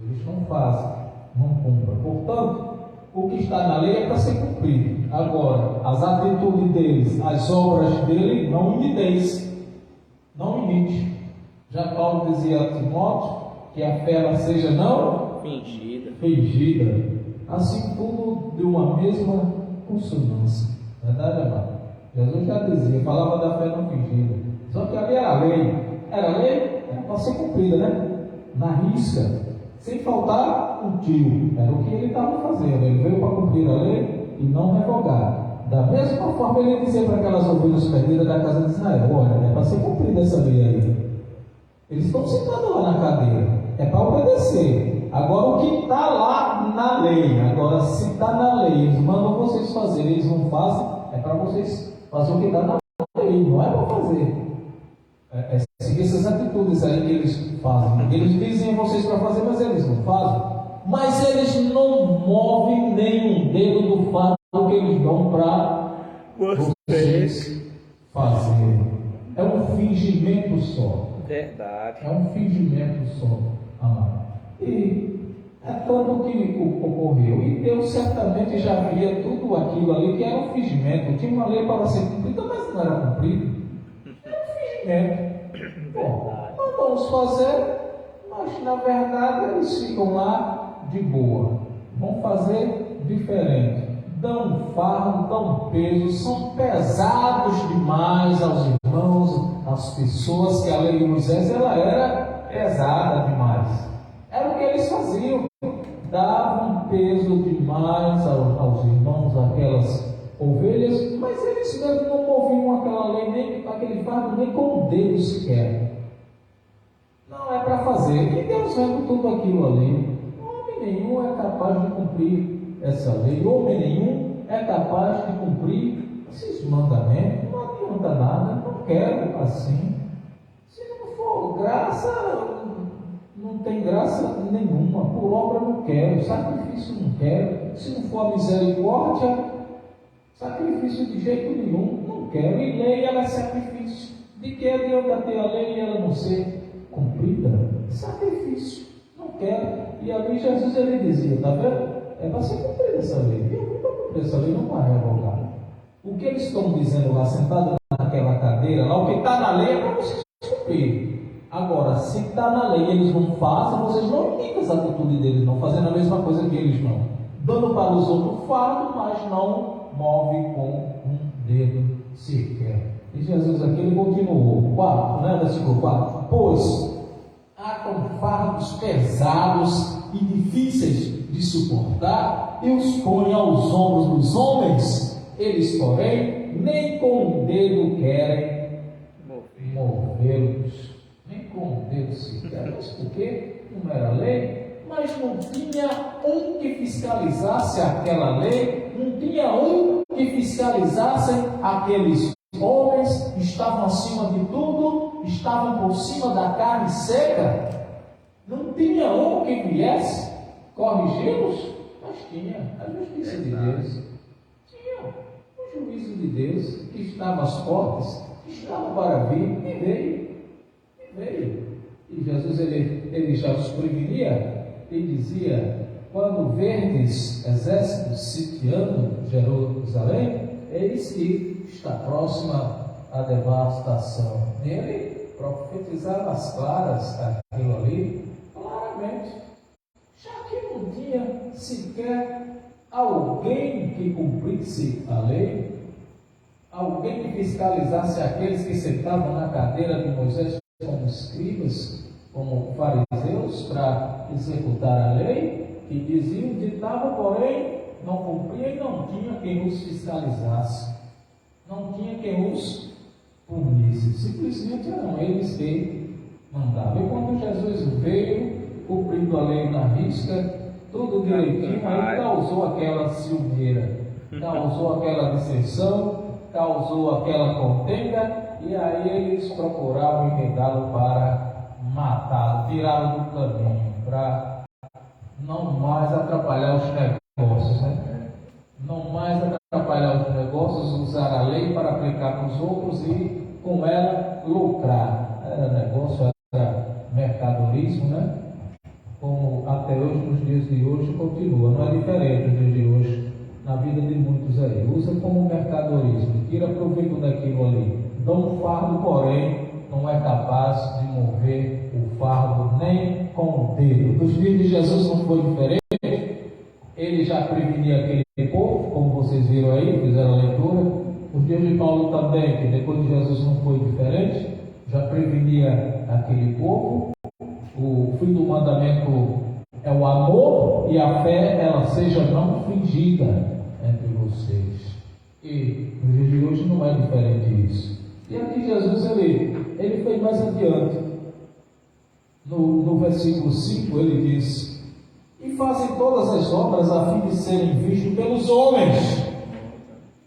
Eles não fazem, não cumprem. Portanto, o que está na lei é para ser cumprido. Agora, as atitudes deles, as obras dele, não imiteis. Não imite. Já Paulo dizia a Timóteo que a fé ela seja não fingida. Assim tudo de uma mesma consonância. Verdade, amado? Jesus já dizia, falava da fé não fingida. Só que ali era a lei. Era a lei, era para ser cumprida, né? Na risca, sem faltar um tio. Era o que ele estava fazendo. Ele veio para cumprir a lei e não revogar. Da mesma forma ele dizia para aquelas ovelhas perdidas da casa de Israel: olha, é para ser cumprida essa lei aí. Eles estão sentados lá na cadeira, é para obedecer. Agora o que está lá na lei, agora se está na lei, eles mandam vocês fazer, eles não fazem, é para vocês fazer o que está na lei, não é para fazer. É seguir essas atitudes aí que eles fazem. Eles dizem a vocês para fazer, mas eles não fazem. Mas eles não movem nem um dedo do fardo que eles dão para vocês fazer. É um fingimento só. Verdade. É um fingimento só, amado. E é tanto que ocorreu. E Deus certamente já via tudo aquilo ali que era um fingimento. Tinha uma lei para ser cumprida, mas não era cumprida. Era um fingimento. Bom, não vamos fazer, mas na verdade eles ficam lá de boa. Vão fazer diferente. Dão fardo, dão peso, são pesados demais aos irmãos, às pessoas, que a lei de Moisés ela era pesada demais. Era o que eles faziam, davam peso demais aos irmãos, aquelas ovelhas, mas eles mesmo não moviam aquela lei, nem aquele fardo, nem com o dedo sequer. Não é para fazer. E Deus vendo tudo aquilo ali. Homem nenhum é capaz de cumprir essa lei. Homem nenhum é capaz de cumprir esses mandamentos. Não adianta nada, não quero assim. Se não for graça, não tem graça nenhuma. Por obra não quero, sacrifício não quero. Se não for a misericórdia, sacrifício de jeito nenhum, não quero. E lei ela é sacrifício. De que adianta ter a lei e ela não ser cumprida? Sacrifício, não quero. E ali Jesus ele dizia, está vendo? É para ser cumprida essa lei. Eu vim para cumprir essa lei, não para revogar. O que eles estão dizendo lá, sentado naquela cadeira, lá, o que está na lei é para vocês cumprir. Agora, se está na lei e eles não fazem, vocês não imitam essa atitude deles, não fazendo a mesma coisa que eles não. Dando para os outros fardo, mas não move com um dedo sequer. E Jesus aqui ele continuou, 4, né? Versículo 4. Pois atam fardos pesados e difíceis de suportar e os põe aos ombros dos homens. Eles, porém, nem com o dedo querem movê-los. Nem com o dedo sequer. Mas por quê? Não era lei, mas não tinha um que fiscalizasse aquela lei, não tinha um que fiscalizasse aqueles homens que estavam acima de tudo, estavam por cima da carne seca. Não tinha um que viesse corrigi-los, mas tinha a justiça de Deus, tinha o juízo de Deus que estava às portas, que estava para vir e veio. E Jesus ele já os prevenia e dizia: quando verdes exércitos sitiando Jerusalém, eis que está próxima a devastação. Ele profetizava as claras aquilo ali, claramente. Já que não tinha sequer alguém que cumprisse a lei, alguém que fiscalizasse aqueles que sentavam na cadeira de Moisés como escribas, como fariseus, para executar a lei, que diziam, ditavam, porém, não cumpria e não tinha quem os fiscalizasse, não tinha quem os punisse, simplesmente eram eles que mandavam. E quando Jesus veio, cumprindo a lei na risca, tudo direitinho, aí causou aquela ciumeira, causou aquela dissensão, causou aquela contenda, e aí eles procuravam emendá-lo para matá-lo, tirá-lo do caminho, para não mais atrapalhar os negócios, né? Não mais atrapalhar os negócios, usar a lei para aplicar nos outros e com ela lucrar. Era negócio, era mercadorismo, né? Como até hoje, nos dias de hoje, continua. Não é diferente nos dias de hoje, na vida de muitos aí. Usa como mercadorismo, tira proveito daquilo ali. Dá um fardo, porém, não é capaz de mover o fardo nem com o dedo. Nos dias de Jesus não foi diferente. Ele já prevenia aquele povo, como vocês viram aí, fizeram a leitura. Nos dias de Paulo também, que depois de Jesus não foi diferente, já prevenia aquele povo. O fim do mandamento é o amor e a fé, ela seja não fingida entre vocês. E nos dias de hoje não é diferente isso. E aqui Jesus ele foi mais adiante. No versículo 5 ele diz: e fazem todas as obras a fim de serem vistos pelos homens,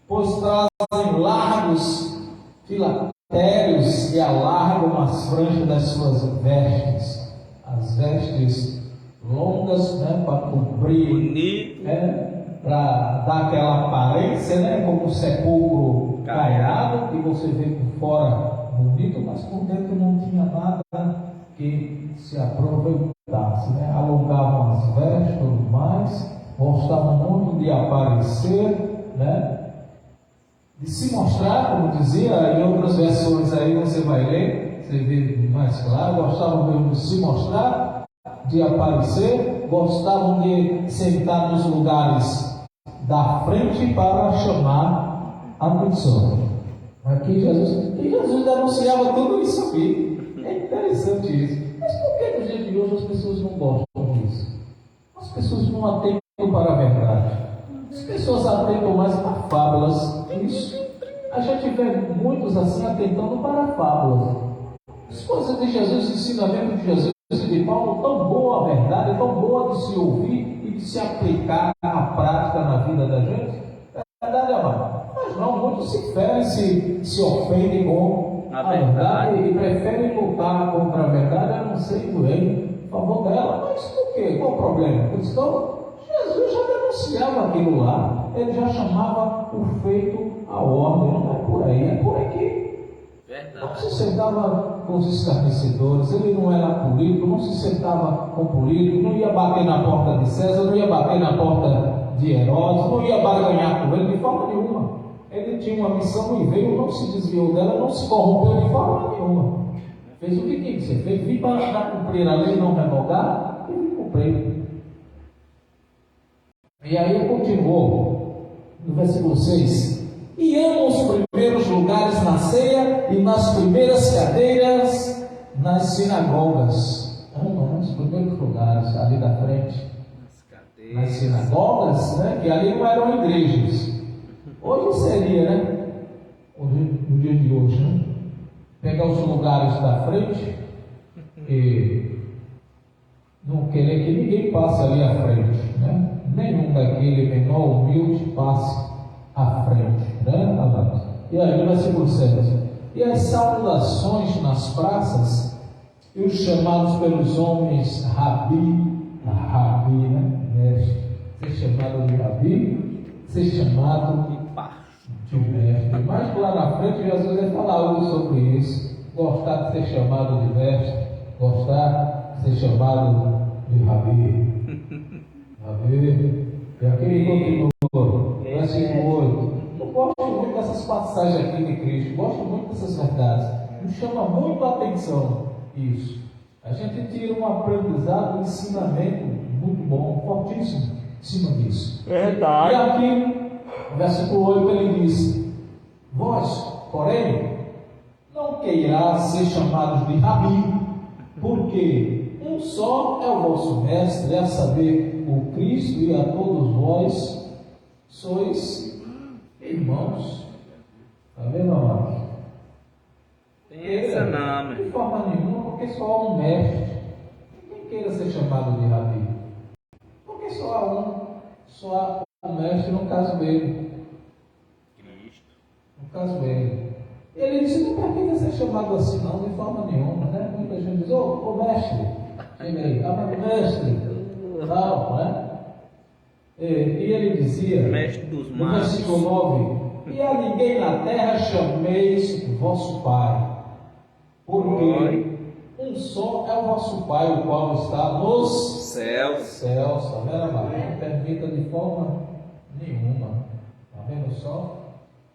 pois trazem largos filatérios e alargam as franjas das suas vestes. As vestes longas, né, para cobrir, né, para dar aquela aparência, né, como um sepulcro caiado, que você vê por fora bonito, mas por dentro não tinha nada que se aproveitasse, né? Alugavam as vestes, tudo mais, gostavam muito de aparecer, né? De se mostrar, como dizia em outras versões aí você vai ler, você vê mais claro, gostavam mesmo de se mostrar, de aparecer, gostavam de sentar nos lugares da frente para chamar a atenção. Aqui Jesus denunciava tudo isso aqui. É interessante isso. Mas por que no dia de hoje as pessoas não gostam disso? As pessoas não atentam para a verdade. As pessoas atentam mais para fábulas. Isso. A gente vê muitos assim atentando para fábulas. As coisas de Jesus, o ensinamento de Jesus e de Paulo, tão boa a verdade, tão boa de se ouvir e de se aplicar à prática na vida da gente. É verdade, amado. Mas não, muitos se ferem, se ofendem com a verdade e preferem lutar contra a verdade, a não ser em favor dela. Mas por quê? Qual o problema? Cristão, Jesus já denunciava aquilo lá, ele já chamava o feito à ordem, não é por aí, é por aqui. Não se sentava com os escarnecedores, ele não era político, não se sentava com político, não ia bater na porta de César, não ia bater na porta de Herodes, não ia barganhar com ele de forma nenhuma. Ele tinha uma missão e veio, não se desviou dela, não se corrompeu de forma nenhuma. Fez o que tinha que ser feito, vim para cumprir a lei, não revogar, e vim cumprir. E aí continuou, no versículo 6. Iam os primeiros lugares na ceia e nas primeiras cadeiras nas sinagogas. Nos primeiros lugares, ali da frente. Nas sinagogas, né? Que ali não eram igrejas. Hoje seria, né? No dia de hoje, né? Pegar os lugares da frente e não querer que ninguém passe ali à frente, né? Nenhum daquele menor humilde passe à frente, né, amados? E aí no versículo 7: e as saudações nas praças, e os chamados pelos homens Rabi, né, mestre, ser chamado de Rabi, ser chamado de mestre. Mas lá na frente Jesus vai falar algo sobre isso, gostar de ser chamado de mestre, gostar de ser chamado de Rabi. E aquele continua, versículo 8. Eu gosto muito dessas passagens aqui de Cristo, gosto muito dessas verdades, me chama muito a atenção isso. A gente tira um aprendizado, um ensinamento muito bom, fortíssimo em cima disso. Verdade. E aqui, no versículo 8, ele diz: vós, porém, não queirás ser chamados de Rabi, porque um só é o vosso mestre, a saber, o Cristo, e a todos vós sois irmãos. Está vendo, amado? Pensa não, de forma nenhuma, porque só há um mestre. Quem queira ser chamado de Rabi? Porque só há um mestre no caso dele. Cristo. No caso dele. Ele disse: não precisa ser chamado assim, não, de forma nenhuma, né? Muita gente diz: ô mestre, chega aí, amado mestre, tal, né? E ele dizia, Mestre dos no magos. versículo 9: e a ninguém na terra chameis vosso Pai, porque um só é o vosso Pai, o qual está nos Céus. céus. Está vendo, amado? Não permita de forma nenhuma. Está vendo só?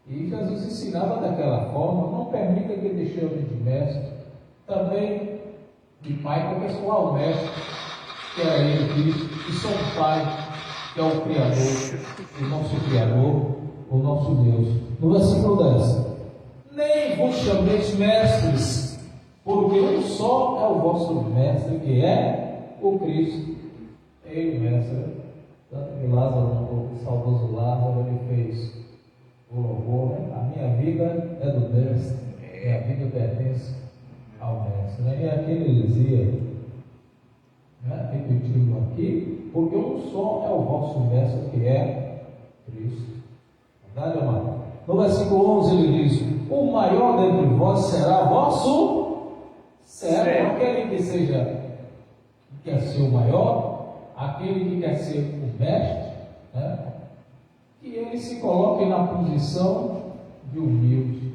E Jesus ensinava daquela forma: não permita que ele chame de mestre, também de Pai, porque só há o mestre, que é ele, Cristo, e só o Pai, que é o Criador, o nosso Criador, o nosso Deus. No versículo 10: nem vos chameis mestres, porque um só é o vosso mestre, que é o Cristo. Ele, mestre. Tanto que Lázaro, o saudoso Lázaro, ele fez o louvor, né? A minha vida é do mestre, e a vida pertence ao mestre, né? E aqui ele dizia, né, repetindo aqui: porque um só é o vosso mestre, que é Cristo. Verdade, amado? No versículo 11 ele diz: o maior dentre vós será vosso servo. Aquele que quer ser o maior, aquele que quer ser o mestre, né? Que ele se coloque na posição de humilde.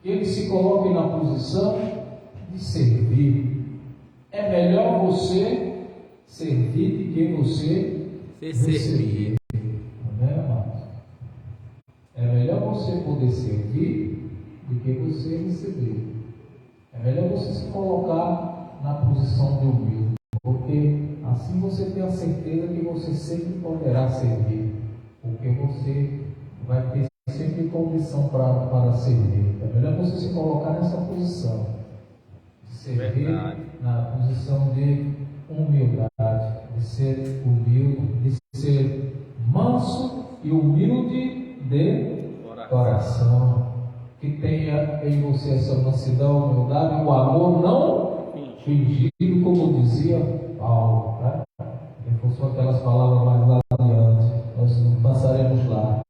ele se coloque na posição de servir. É melhor você servir do que você receber. Amém, amados? É melhor você poder servir do que você receber. É melhor você se colocar na posição de humilde, porque assim você tem a certeza que você sempre poderá servir, porque você vai ter sempre condição para servir. É melhor você se colocar nessa posição de servir. Verdade. Na posição de humildade, de ser humilde, de ser manso e humilde de coração. Que tenha em você essa mansidão, humildade, o amor não fingido, como dizia Paulo, né? Que fossem aquelas palavras mais lá adiante, nós não passaremos lá.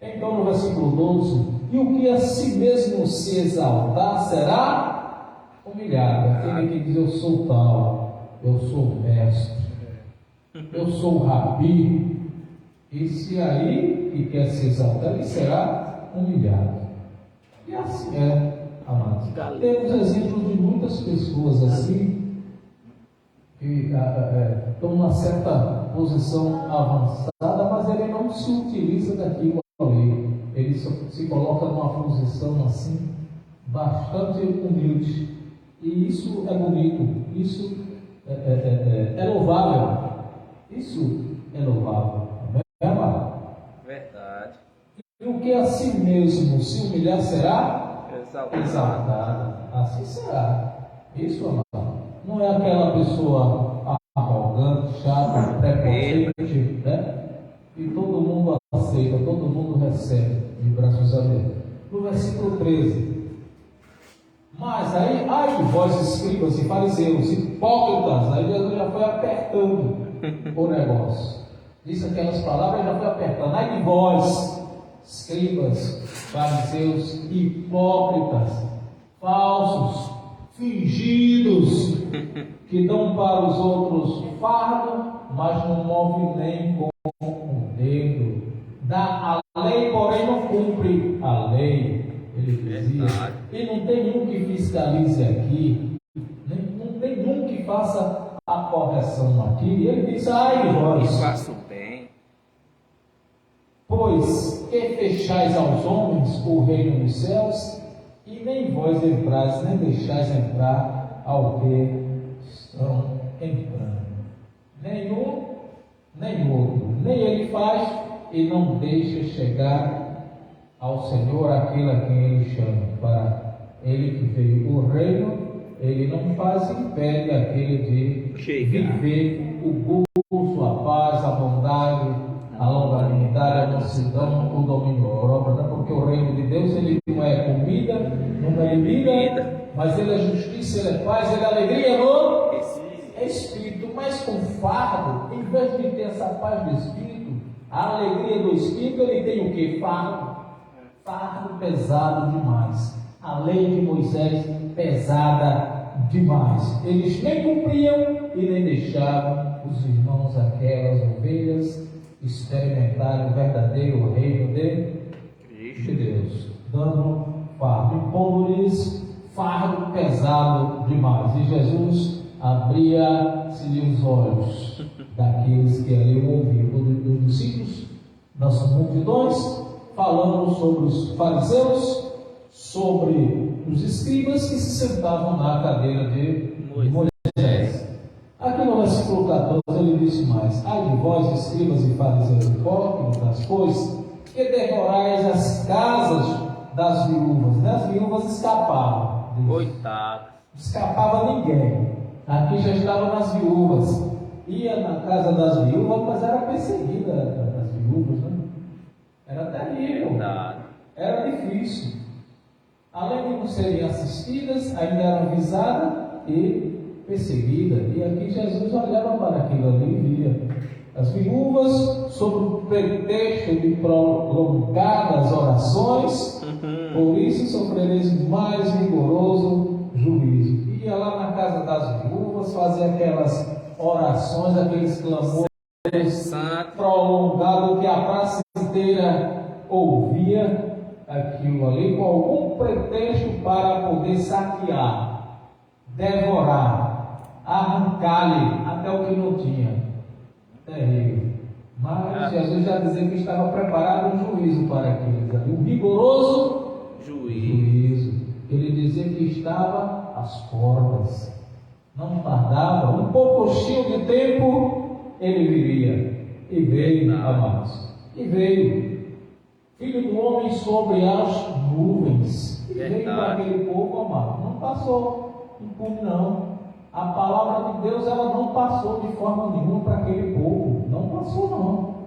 Então, no versículo 12: e o que a si mesmo se exaltar será humilhado. Aquele que diz: eu sou tal, eu sou mestre, eu sou rabi. Esse aí que quer se exaltar, ele será humilhado. E assim é, amados. Temos exemplos de muitas pessoas assim, que estão numa certa posição avançada, mas ele não se utiliza daquilo ali. Ele se coloca numa posição assim, bastante humilde. E isso é bonito, isso é louvável. Isso é louvável. Amém, amado? Verdade. E o que a si mesmo se humilhar será exaltado. Assim será. Isso, amado. Não é aquela pessoa arrogante, chata, prepotente, né? E todo mundo aceita, todo mundo recebe de braços abertos. No versículo 13: mas aí, ai de vós, escribas e fariseus, hipócritas. Aí Jesus já foi apertando o negócio. Disse aquelas palavras, já foi apertando. Ai de vós, escribas, fariseus, hipócritas, falsos, fingidos, que dão para os outros fardo, mas não movem nem com o dedo. Dá a lei, porém não cumpre a lei. Ele dizia. E não tem um que fiscalize aqui, não tem um que faça a correção aqui. E ele diz: ai de vós, façam bem, pois que fechais aos homens o reino dos céus, e nem vós entrais, nem deixais entrar ao que estão entrando. Nenhum, nem outro, nem ele faz e não deixa chegar ao Senhor aquele a quem ele chama. Para ele que veio o reino, ele não faz, impede aquele de viver o gozo, a paz, a bondade, a longanimidade, a mansidão, o domínio próprio, né? Porque o reino de Deus, ele não é comida, não é bebida, mas ele é justiça, ele é paz, ele é alegria no Espírito. Mas com fardo, em vez de ter essa paz do Espírito, a alegria do Espírito, ele tem o que? Fardo pesado demais. A lei de Moisés pesada demais. Eles nem cumpriam e nem deixavam os irmãos, aquelas ovelhas, experimentarem o verdadeiro reino de Deus, dando fardo, impondo-lhes fardo pesado demais. E Jesus abria-se-lhe os olhos daqueles que ali o ouviam, dos discípulos, das multidões, falando sobre os fariseus, sobre os escribas que se sentavam na cadeira de Moisés. Aqui no versículo 14 ele disse mais: ai de vós, escribas e fariseus hipócritas, pois que devorais as casas das viúvas, né? As viúvas escapavam. Coitado. Escapava ninguém. Aqui já estava nas viúvas. Ia na casa das viúvas, mas era perseguida das viúvas, né? Era terrível. Era difícil. Além de não serem assistidas, ainda eram visadas e perseguidas. E aqui Jesus olhava para aquilo ali e via as viúvas, sob o pretexto de prolongadas orações, por isso sofrereis mais rigoroso juízo. Ia lá na casa das viúvas, fazia aquelas orações, aqueles clamores prolongados que a praça inteira ouvia. aquilo ali com algum pretexto para poder saquear, devorar, arrancar-lhe até o que não tinha. Terrível. Mas Jesus já dizia que estava preparado um juízo para aqueles ali, um rigoroso juízo. Ele dizia que estava às portas, não tardava, um pouco cheio de tempo, ele viria. E veio, amados, e veio. Filho do homem sobre as nuvens. E veio para aquele povo, amado. Não passou impune, não. A palavra de Deus, ela não passou de forma nenhuma para aquele povo. Não passou, não.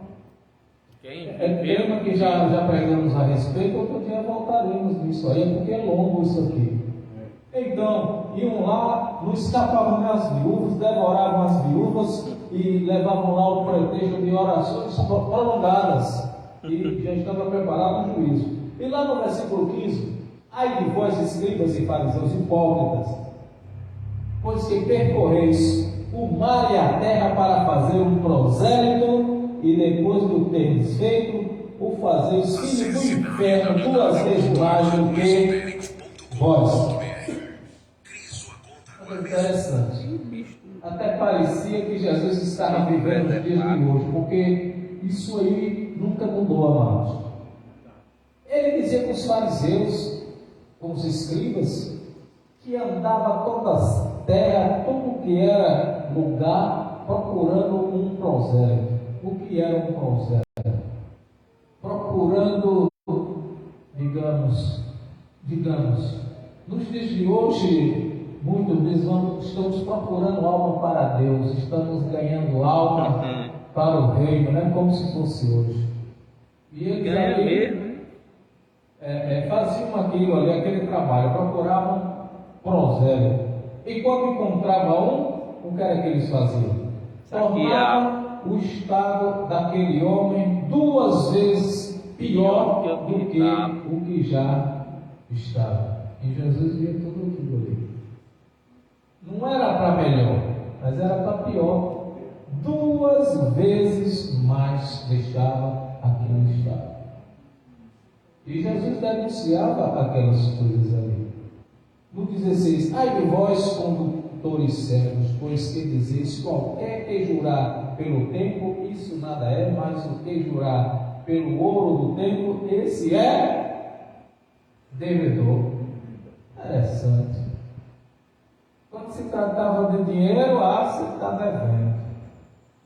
É tema que já pregamos a respeito, outro dia voltaremos nisso aí, porque é longo isso aqui. Então, iam lá, não escapavam nem as viúvas, devoravam as viúvas e levavam lá o pretexto de orações prolongadas. E já estava preparado o juízo. E lá no versículo 15: ai de vós, escribas e fariseus hipócritas, pois que percorreis o mar e a terra para fazer um prosélito, e depois do termos feito, o fazeis filho do inferno 2 vezes mais do que vós. Interessante. Até parecia que Jesus estava vivendo os dias de hoje, porque isso aí nunca mudou, amados. Ele dizia com os fariseus, com os escribas, que andava toda a terra, tudo que era lugar, procurando um prosélito. O que era um prosélito? Procurando, digamos, nos dias de hoje, muitas vezes estamos procurando alma para Deus, estamos ganhando alma para o reino, não é como se fosse hoje. E eles ali faziam aquilo ali, aquele trabalho, procuravam prosélito. E quando encontrava o que era que eles faziam? Tornavam o estado daquele homem 2 vezes pior do que o que já estava. E Jesus via tudo aquilo ali. Não era para melhor, mas era para pior. 2 vezes mais deixava aquele estado. E Jesus denunciava aquelas coisas ali. No 16: ai de vós, condutores cegos, pois que dizeis: qualquer que jurar pelo templo, isso nada é, mas o que jurar pelo ouro do templo, esse é devedor. Interessante. Quando se tratava de dinheiro, você está devendo.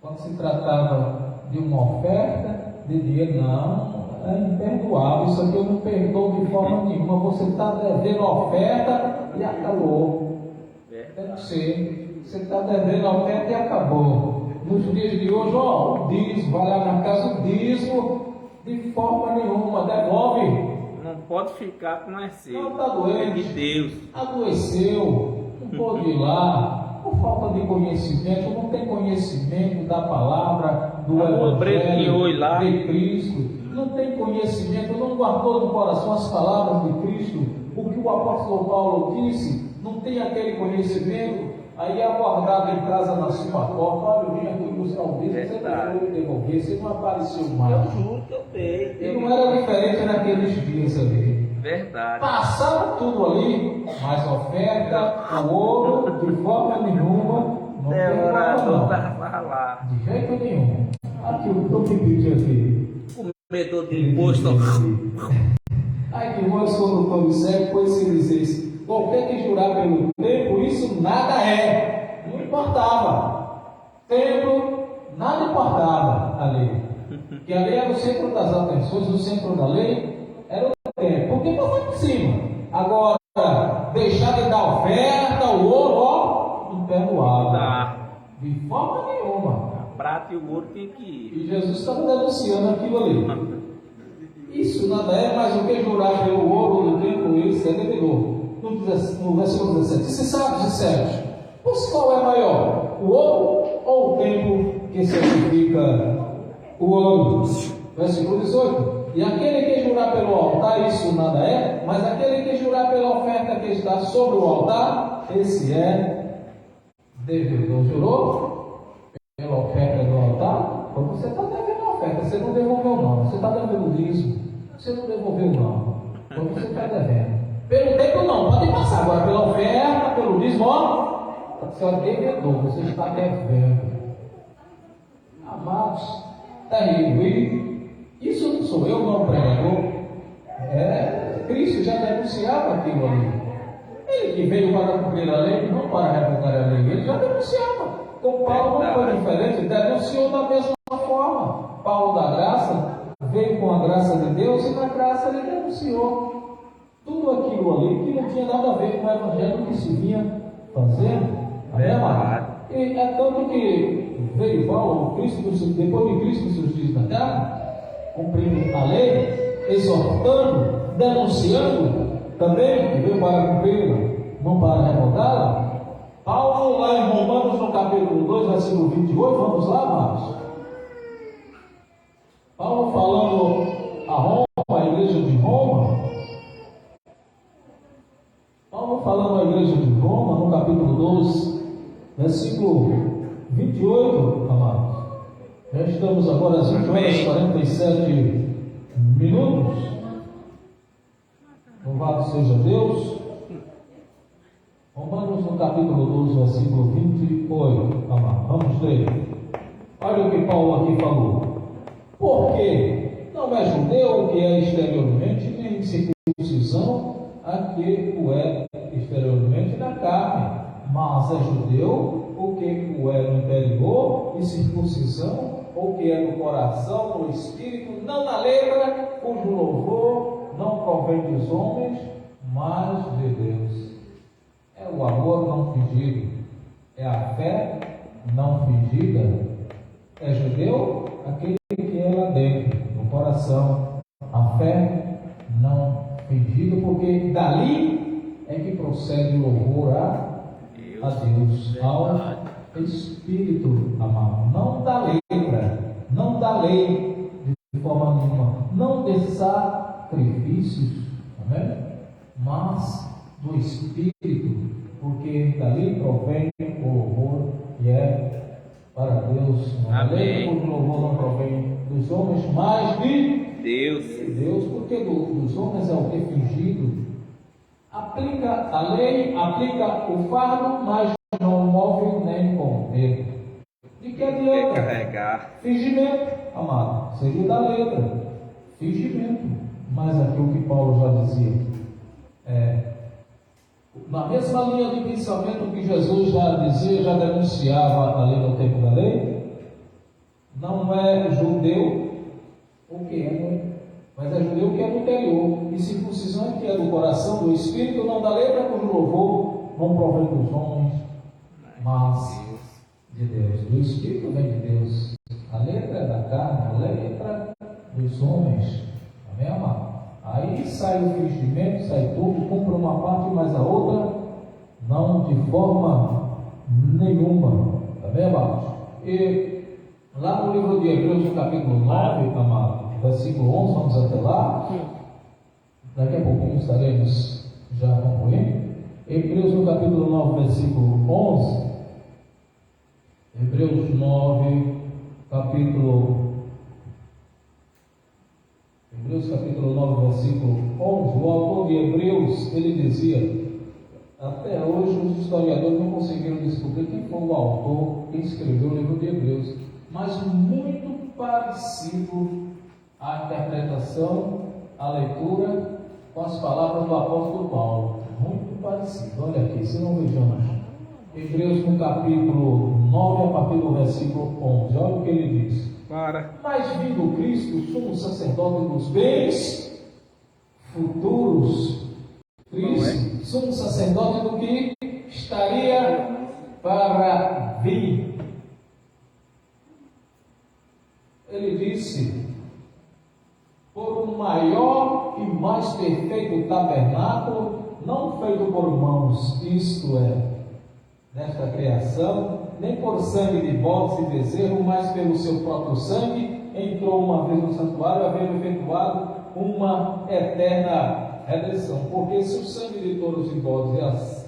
Quando se tratava de uma oferta de dinheiro, não, é imperdoável. Isso aqui eu não perdoo de forma nenhuma. Você está devendo a oferta e acabou. Deve ser. Você está devendo a oferta e acabou. Nos dias de hoje, o dízimo, vai lá na casa, o dízimo, de forma nenhuma, devolve. Não pode ficar com esse. Não, está doente. É de Deus. Adoeceu, não pode ir lá, por falta de conhecimento, não tem conhecimento da palavra, do Evangelho de Cristo. Não tem conhecimento, não guardou no coração as palavras de Cristo, o que o apóstolo Paulo disse, não tem aquele conhecimento. Aí é aguardado em casa na sua porta: olha, eu vim aqui buscar o dízimo, você não foi devolver, você não apareceu mais. Eu juro que eu dei. E não era diferente naqueles dias ali. Verdade. Passaram tudo ali, mas oferta, o ouro, de forma nenhuma, não tem Devorador nada, estava lá. de jeito nenhum. Aqui o que eu pedi aqui. Comedor de imposto. Ai de vós, condutores cegos, pois se dizeis: qualquer que jurar pelo templo, isso nada é. Não importava. Templo, nada importava ali. Que ali era o centro das atenções, o centro da lei, era o templo. Porque passou por cima. Agora, deixar de dar oferta, o ouro, imperdoável. De forma nenhuma. A prata e o ouro tem que ir. E Jesus estava denunciando aquilo ali. Isso nada é, mas o que jurar pelo ouro do templo, isso é devedor. No versículo 17: se sabes, disseres, pois qual é maior, o ouro ou o templo que certifica o ouro? Versículo 18: e aquele que jurar pelo altar, isso nada é, mas aquele que jurar pela oferta que está sobre o altar, esse é devedor. Jurou pela oferta do altar? Quando você está devendo a oferta, você não devolveu não, você está devendo o dízimo, você não devolveu não. Então você está devendo. Pelo tempo não, pode passar. Agora pela oferta, pelo dízimo, você é devedor, você está devendo. Amados, terrível. E isso não sou eu, não, pregador. Cristo já denunciava aquilo ali. Ele que veio para cumprir a lei, não para revogar a lei, ele já denunciava. Então Paulo não foi diferente, denunciou da mesma forma. Paulo da graça veio com a graça de Deus e na graça ele denunciou tudo aquilo ali que não tinha nada a ver com o evangelho que se vinha fazendo. E é tanto que veio Paulo, Cristo, depois de Cristo seus dias na terra, cumprindo a lei, exortando, denunciando também, que veio para cumpri-la, não para revogá-la. Paulo, lá em Romanos, no capítulo 2, versículo 28, vamos lá, amados. Paulo falando a Roma, a igreja de Roma. Paulo falando à igreja de Roma, no capítulo 12, versículo 28, amados. Já estamos agora às 20 horas e 47 minutos. Louvado seja Deus. Romanos no capítulo 12, versículo 28. Amados, vamos ler. Olha o que Paulo aqui falou. Porque não é judeu o que é exteriormente, nem circuncisão a que o é exteriormente na carne, mas é judeu o que o é no interior, e circuncisão o que é no coração, no espírito, não na letra, cujo louvor não provém dos homens, mas de Deus. É o amor não fingido, é a fé não fingida. É judeu aquele que é lá dentro, no coração, a fé não fingida, porque dali é que procede o louvor a Deus, ao Espírito amado, não da letra, não da lei de forma nenhuma, não de sacrifícios, amém? Mas do Espírito, porque dali provém o louvor que é para Deus. Amém. O louvor não provém dos homens, mas de Deus, porque dos homens é o que fingido. Aplica a lei, aplica o fardo, mas não move nem com medo. De que adianta? Carregar. Fingimento, amado, seria da letra. Fingimento. Mas aquilo que Paulo já dizia. Na mesma linha de pensamento que Jesus já dizia, já denunciava ali no tempo da lei, não é judeu o que é, mas é judeu que é do interior, e circuncisão que é do coração, do espírito, não da letra, cujo louvor não provém dos homens, mas de Deus. Do espírito vem de Deus. A letra é da carne, a letra dos homens. Amém, amado? Aí sai o fingimento, sai tudo, cumpre uma parte, mas a outra não de forma nenhuma. Tá bem, amados? E lá no livro de Hebreus, no capítulo 9, amado, versículo 11, vamos até lá. Daqui a pouquinho estaremos já concluindo. Hebreus no capítulo 9, versículo 11. Hebreus 9, capítulo 9, versículo 11, o autor de Hebreus, ele dizia, até hoje os historiadores não conseguiram descobrir quem foi o autor que escreveu o livro de Hebreus, mas muito parecido a interpretação, a leitura com as palavras do apóstolo Paulo, muito parecido. Olha aqui, se não vejamos, Hebreus no capítulo 9, a partir do versículo 11, olha o que ele diz. Mas vindo Cristo, sumo sacerdote dos bens futuros, Cristo, sumo sacerdote do que estaria para vir. Ele disse, por um maior e mais perfeito tabernáculo, não feito por mãos, isto é, nesta criação, nem por sangue de bodes e bezerro, mas pelo seu próprio sangue, entrou uma vez no santuário, havendo efetuado uma eterna redenção. Porque se o sangue de touros e bodes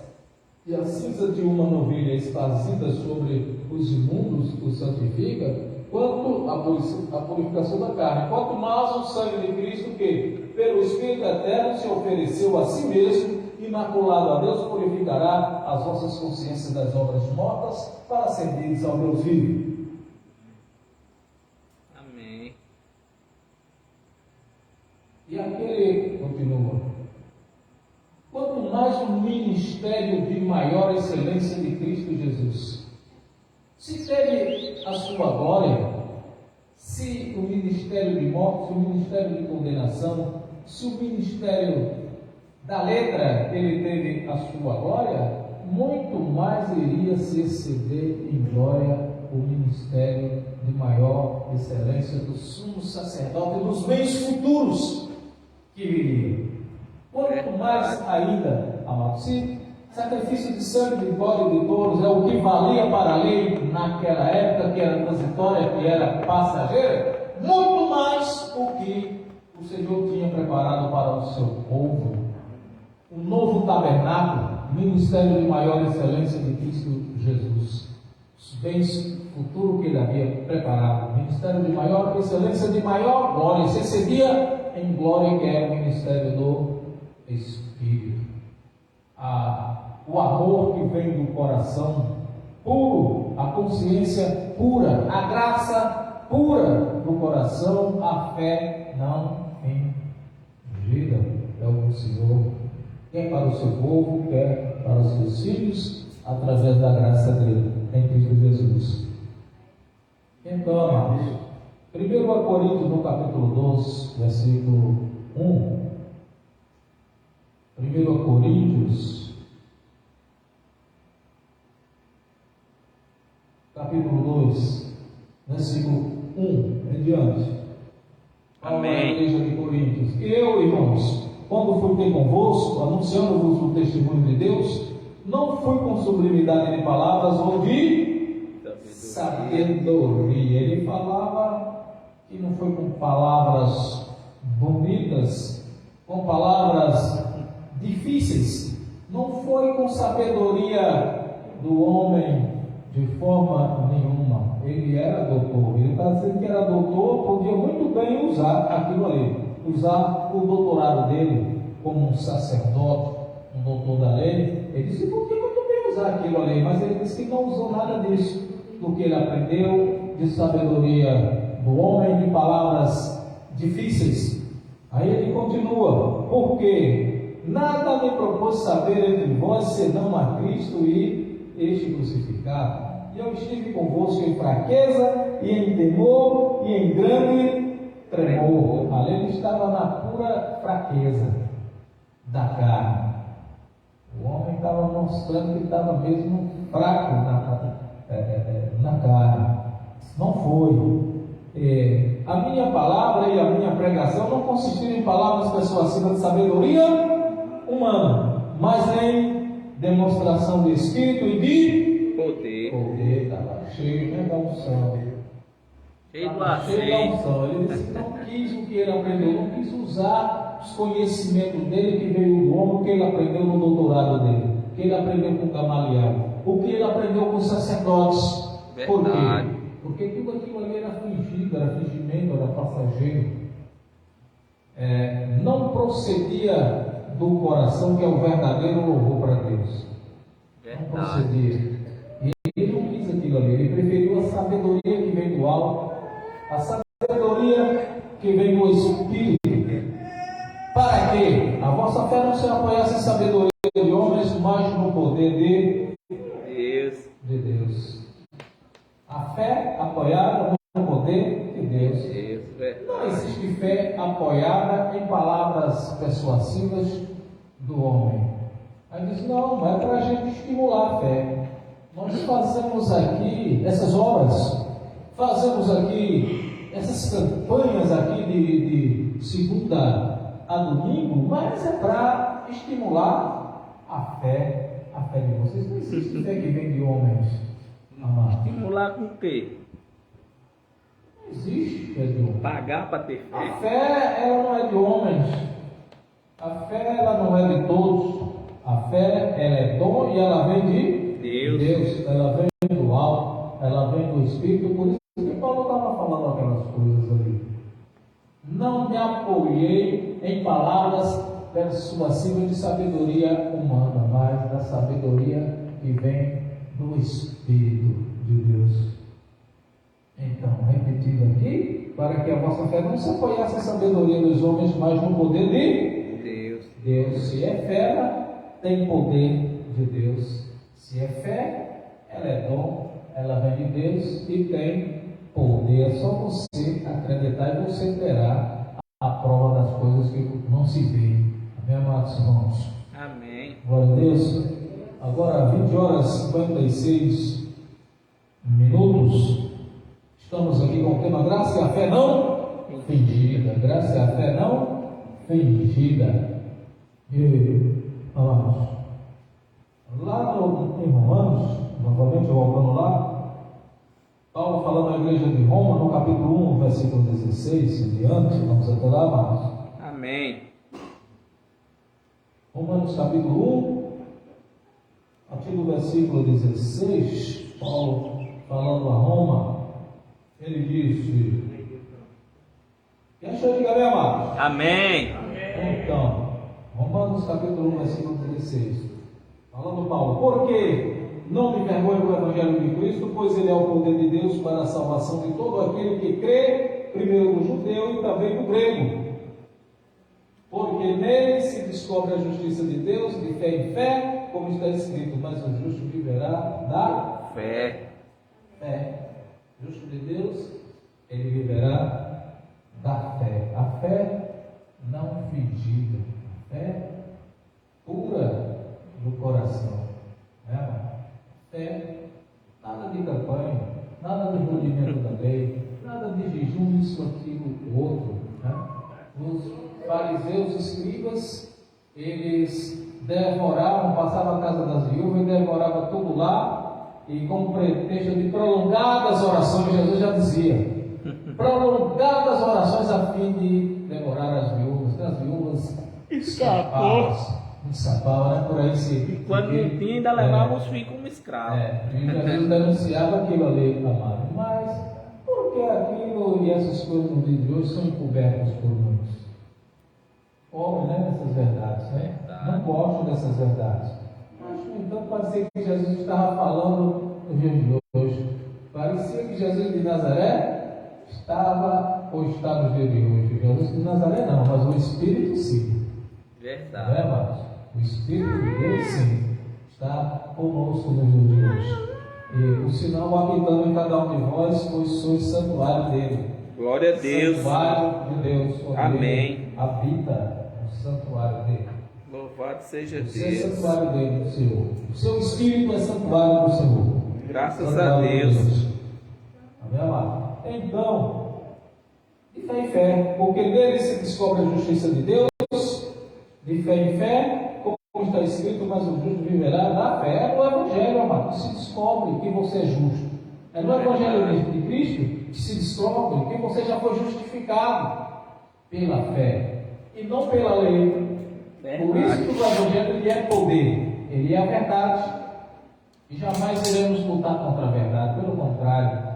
e a cinza de uma novilha esparcida sobre os imundos o santifica, quanto a purificação da carne, quanto mais o sangue de Cristo que pelo Espírito Eterno, se ofereceu a si mesmo, imaculado a Deus, purificará as vossas consciências das obras mortas, para servirdes ao Deus vivo. Amém. E aquele continua: quanto mais um ministério de maior excelência de Cristo Jesus. Se teve a sua glória, se o ministério de morte, se o ministério de condenação, se o ministério da letra ele teve a sua glória, muito mais iria se exceder em glória o ministério de maior excelência do sumo sacerdote dos bens futuros que viriam. Quanto mais ainda, amados, se sacrifício de sangue, de bode e de touros é o que valia para a lei naquela época, que era transitória, que era passageira, muito mais o que o Senhor tinha preparado para o seu povo. O novo tabernáculo, ministério de maior excelência de Cristo Jesus. Os bens futuros que ele havia preparado, ministério de maior excelência, de maior glória, se excedia em glória, que é o ministério do Espírito. O amor que vem do coração puro, a consciência pura, a graça pura do coração, a fé não fingida. É o que o Senhor quer para o seu povo, quer para os seus filhos, através da graça dele, em Cristo Jesus. Então, amados, 1 Coríntios, no capítulo 12, versículo 1. 1 Coríntios, capítulo 2, versículo 1 em diante. Amém. A igreja de Coríntios: eu, irmãos, quando fui ter convosco, anunciando-vos o testemunho de Deus, não fui com sublimidade de palavras ou de sabedoria. Ele falava que não foi com palavras bonitas, com palavras difíceis, não foi com sabedoria do homem de forma nenhuma. Ele era doutor, ele está dizendo que era doutor, podia muito bem usar aquilo ali, usar o doutorado dele como um sacerdote, um doutor da lei. Ele disse que podia muito bem usar aquilo ali, mas ele disse que não usou nada disso, do que ele aprendeu de sabedoria do homem, de palavras difíceis. Aí ele continua: porque nada me propôs saber entre vós senão a Cristo e este crucificado. E eu estive convosco em fraqueza, e em temor, e em grande tremor. Ali ele estava na pura fraqueza da carne. O homem estava mostrando que estava mesmo fraco na carne. Não foi. A minha palavra e a minha pregação não consistiram em palavras persuasivas de sabedoria humana, mas em demonstração de Espírito e de poder. Estava cheio da unção. Cheio do Cheio da azeite. unção. Ele disse que não quis o que ele aprendeu, não quis usar os conhecimentos dele que veio do homem, o que ele aprendeu no doutorado dele, o que ele aprendeu com Gamaliel, o que ele aprendeu com os sacerdotes. Por Verdade. quê? Porque tudo aquilo ali era fingido, era fingimento, era passageiro. Não procedia do coração, que é o verdadeiro louvor para Deus. Não procedia. E ele não quis aquilo ali, ele preferiu a sabedoria que vem do alto, a sabedoria que vem do Espírito. Para que a vossa fé não se apoiasse em sabedoria de homens, mas no poder de Deus. A fé apoiada no poder de Deus. Não existe fé apoiada em palavras persuasivas do homem. Aí diz: não é para a gente estimular a fé. Nós fazemos aqui essas obras, fazemos aqui essas campanhas aqui de segunda a domingo, mas é para estimular a fé de vocês. Não existe fé que vem de homens, amados. Estimular com o quê? Não existe fé de homens. Pagar para ter A fé. fé, ela não é de homens. A fé, ela não é de todos. A fé, ela é dom e ela vem de Deus. Ela vem do alto, ela vem do Espírito. Por isso que Paulo estava falando aquelas coisas ali. Não me apoiei em palavras persuasivas de sabedoria humana, mas da sabedoria que vem do Espírito de Deus. Então, repetindo aqui, para que a vossa fé não se apoiasse na sabedoria dos homens, mas no poder de Deus. Se é fé, tem poder de Deus. Se é fé, ela é dom, ela vem de Deus e tem poder. É só você acreditar e você terá a prova das coisas que não se vê. Amém, amados irmãos? Amém. Glória a Deus. Agora, 20 horas e 56 minutos. Estamos aqui com o tema Graça e a Fé Não Fingida. Graça e a Fé Não Fingida. E, amados, lá em Romanos, novamente voltando lá, Paulo falando à igreja de Roma, no capítulo 1, versículo 16 em diante, vamos até lá, amados. Amém. Romanos capítulo 1, a partir do versículo 16, Paulo falando a Roma, ele disse, e achou de galera, amados? Amém. Então, Romanos capítulo 1, versículo 16, falando Paulo, porque não me envergonho do Evangelho de Cristo, pois ele é o poder de Deus para a salvação de todo aquele que crê, primeiro do judeu e também do grego. Porque nele se descobre a justiça de Deus, de fé em fé, como está escrito, mas o justo viverá da Fé. fé. Justo de Deus, ele viverá da fé. A fé não fingida, a fé pura do coração. Fé, nada de campanha, nada de rudimento da lei, nada de jejum, isso, aquilo, o outro. Os fariseus e escribas, eles devoravam, passavam a casa das viúvas e devoravam tudo lá, e com pretexto de prolongadas orações, Jesus já dizia, prolongadas orações a fim de devorar as viúvas, as viúvas escapavam, né? Por aí se. E quando não tinha, ainda levava os filhos como escravos. E Jesus denunciava aquilo ali, amado. Mas, por que aquilo e essas coisas no dia de hoje são encobertas por muitos? Homem, né? Dessas verdades, né? Não gostam dessas verdades. Mas, então, parecia que Jesus estava falando no dia de hoje. Parecia que Jesus de Nazaré estava ou está no dia de hoje. Jesus de Nazaré não, mas o Espírito sim. Verdade. Não é, amados? O Espírito de Deus sim está conosco no dia de hoje. E o sinal habitando em cada um de vós, pois sois santuário dele. Glória a Deus. Santuário de Deus. Amém. Habita no santuário dele. Louvado seja Você é Deus. santuário dele, do Senhor. O seu Espírito é santuário do Senhor. Graças Santuário a de Deus. Amém, amado? Então, de fé em fé, porque nele se descobre a justiça de Deus, de fé em fé, como está escrito, mas o justo viverá da fé. É no Evangelho, amado, que se descobre que você é justo. É no Evangelho de Cristo que se descobre que você já foi justificado pela fé e não pela lei. Por isso que o Evangelho ele é poder, ele é a verdade. E jamais iremos lutar contra a verdade, pelo contrário,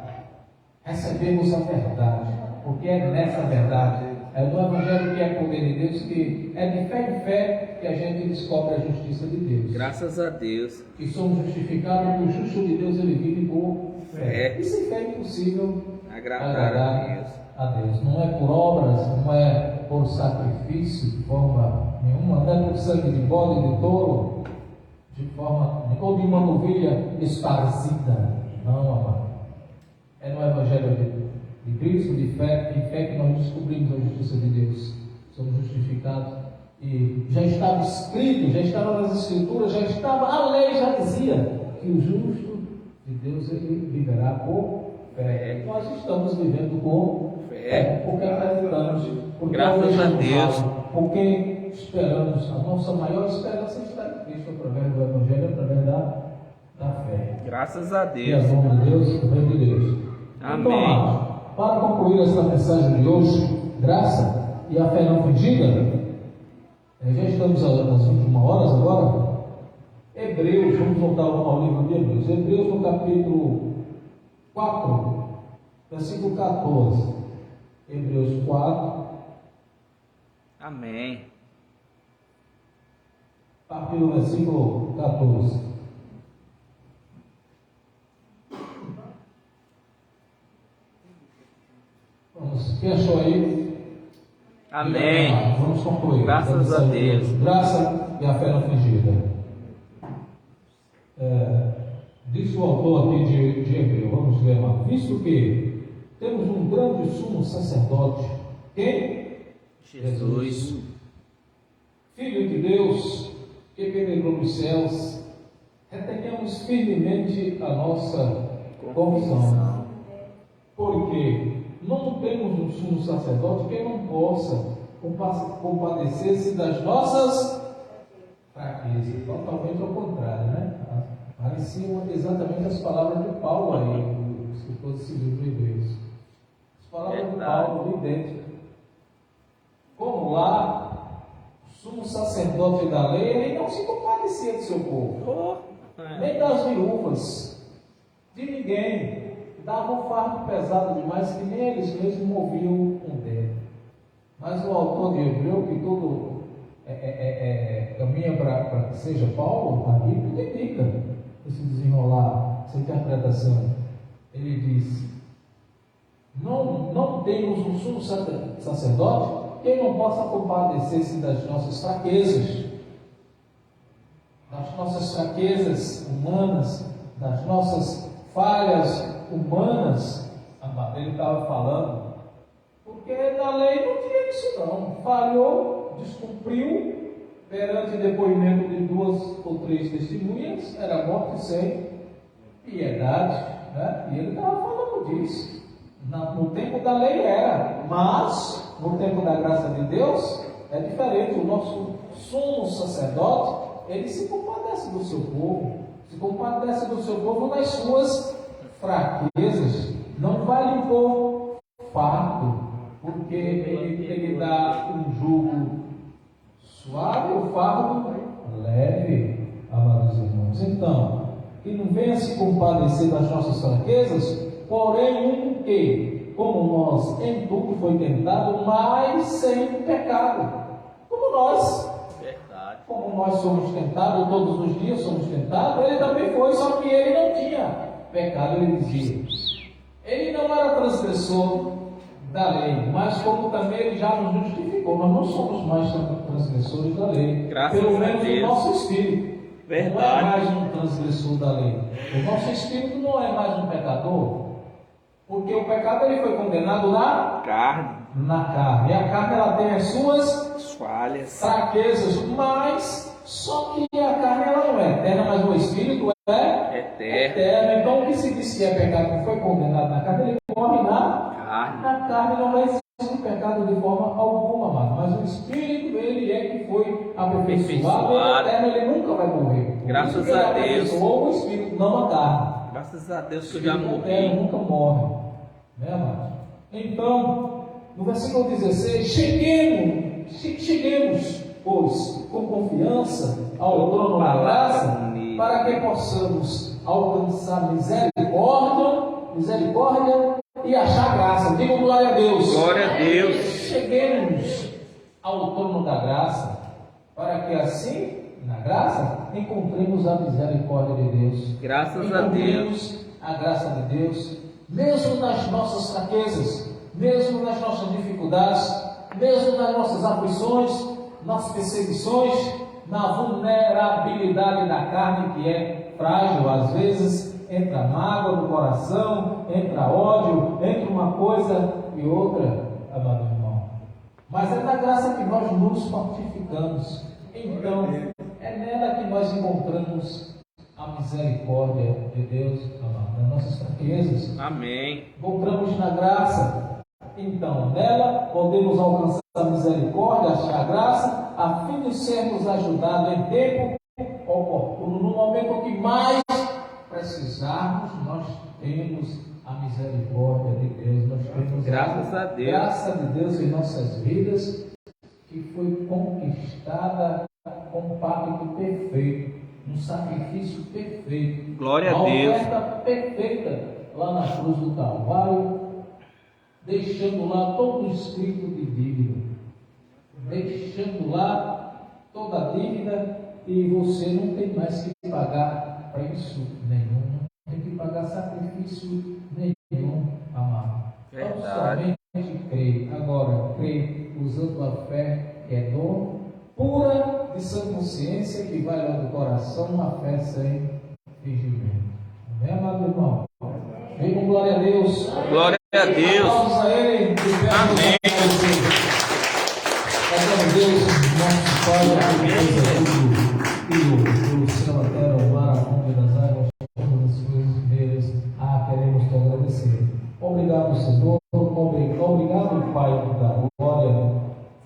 recebemos a verdade, porque é nessa verdade, é no Evangelho que é poder de Deus, que é de fé em fé que a gente descobre a justiça de Deus. Graças a Deus. Que somos justificados, que o justo de Deus ele vive por fé. E sem fé é impossível agradar a Deus. Não é por obras, não é por sacrifício de forma nenhuma, não é por sangue de bode e de touro, de forma, ou de uma novilha esparzida. Não, amado. É no Evangelho de Cristo, de fé, em fé que nós descobrimos a justiça de Deus. Somos justificados. E já estava escrito, já estava nas Escrituras, já estava, a lei já dizia que o justo de Deus ele viverá por fé. Nós estamos vivendo por fé, porque acreditamos, porque graças a Deus, porque esperamos, a nossa maior esperança está em Cristo, através do Evangelho, através da fé. Graças a E a Deus. nome de Deus, o reino de Deus. Amém. Então, amados, para concluir esta mensagem de hoje, graça e a fé não fingida, já estamos nas últimas horas agora. Hebreus, vamos voltar ao livro de Hebreus. Hebreus no capítulo 4, versículo 14. Hebreus 4, Amém. A partir do versículo 14. Vamos, quem achou aí? Amém. Vamos concluir. Graças a Deus. Graça e a fé não fingida. Diz o autor aqui de Hebreu, vamos ver lá. Visto que temos um grande sumo sacerdote, quem? Jesus. Filho de Deus, que penetrou nos céus, retenhamos firmemente a nossa confissão. Porque não temos um sumo sacerdote que não possa compadecer-se das nossas fraquezas. Totalmente ao contrário, né? Pareciam exatamente as palavras de Paulo aí, o escritor desse livro de Hebreus. As palavras de Paulo, idênticas. Como lá, o sumo sacerdote da lei, ele não se compadecia do seu povo, nem das viúvas, de ninguém. Dava um fardo pesado demais que nem eles mesmos moviam um dedo. Mas o autor de Hebreu, que tudo caminha para que seja Paulo, a Bíblia indica esse desenrolar, essa interpretação. Ele diz: não temos um sumo sacerdote que não possa compadecer-se das nossas fraquezas humanas, das nossas falhas humanas. Ele estava falando, porque na lei não tinha isso não. Falhou, descumpriu, perante depoimento de 2 ou 3 testemunhas, era morte sem piedade, né? E ele estava falando disso. No tempo da lei era, mas no tempo da graça de Deus é diferente. O nosso sumo sacerdote, ele se compadece do seu povo, nas suas fraquezas. Não vai lhe pôr fardo, porque ele dá um jugo suave, o fardo leve, amados irmãos. Então, que não venha se compadecer das nossas fraquezas, porém que, como nós em tudo foi tentado, mas sem pecado. Como nós. Verdade. Como nós somos tentados, todos os dias somos tentados, ele também foi, só que ele não tinha pecado, ele dizia. Ele não era transgressor da lei, mas como também ele já nos justificou, nós não somos mais transgressores da lei. Graças pelo a menos Deus. o nosso espírito. Verdade. Não é mais um transgressor da lei. O nosso espírito não é mais um pecador, porque o pecado ele foi condenado na carne. E a carne ela tem as suas falhas, fraquezas, mas só que a carne ela não é eterna, mas o espírito é eterno. Então o que se diz que é pecado que foi condenado na carne, ele morre na carne. Não vai existir pecado de forma alguma, mas o espírito ele é que foi aperfeiçoado, é eterno, ele nunca vai morrer. Graças a Deus. Ou o espírito, não a carne. Graças a Deus que eu já morri. Eterno, nunca morre, né, amados? Então, no versículo 16, cheguemos, pois, com confiança ao trono da graça, para que possamos alcançar misericórdia e achar graça. Diga glória a Deus. Glória a Deus. Cheguemos ao trono da graça, para que assim, na graça, encontremos a misericórdia de Deus. Graças a Deus. A graça de Deus, mesmo nas nossas fraquezas, mesmo nas nossas dificuldades, mesmo nas nossas aflições, nas perseguições, na vulnerabilidade da carne que é frágil. Às vezes entra mágoa no coração, entra ódio, entra uma coisa e outra, amado irmão. Mas é da graça que nós nos fortificamos. Então, é nela que nós encontramos a misericórdia de Deus, amado, nas nossas fraquezas. Amém. Encontramos na graça. Então, nela podemos alcançar a misericórdia, achar a graça, a fim de sermos ajudados em tempo oportuno. No momento que mais precisarmos, nós temos a misericórdia de Deus. Nós temos Graças a Deus. Graça de Deus em nossas vidas, que foi conquistada com um pacto perfeito, um sacrifício perfeito. Glória a Deus. Uma oferta perfeita lá na cruz do Calvário, deixando lá todo o escrito de dívida. deixando lá toda a dívida e você não tem mais que pagar preço nenhum, não tem que pagar sacrifício nenhum, amado. Então somente crê. Agora, crê usando a fé que é dom pura de sã consciência, que vai lá do coração, uma fé sem fingimento. Amém, amado irmão? Vem com glória a Deus. Glória a Deus. Aplausos a Ele. Amém. Glória a Deus, nosso Pai, que fez tudo, o céu, a terra, o mar, a fonte das águas, todas as coisas deles. Queremos te agradecer. Obrigado, Senhor. Obrigado, Pai da glória,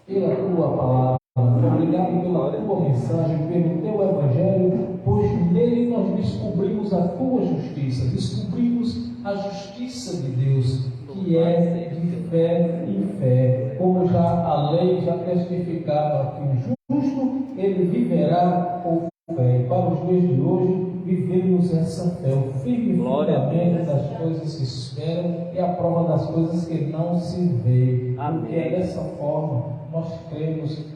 pela tua palavra. Obrigado pela tua mensagem, pelo teu evangelho, pois nele nós descobrimos a tua justiça, descobrimos a justiça de Deus, que é de fé em fé, como já a lei já testificava que o justo ele viverá por fé. E para os dias de hoje vivemos essa fé, o firme fundamento das coisas que se esperam e a prova das coisas que não se vê. Porque é dessa forma nós cremos.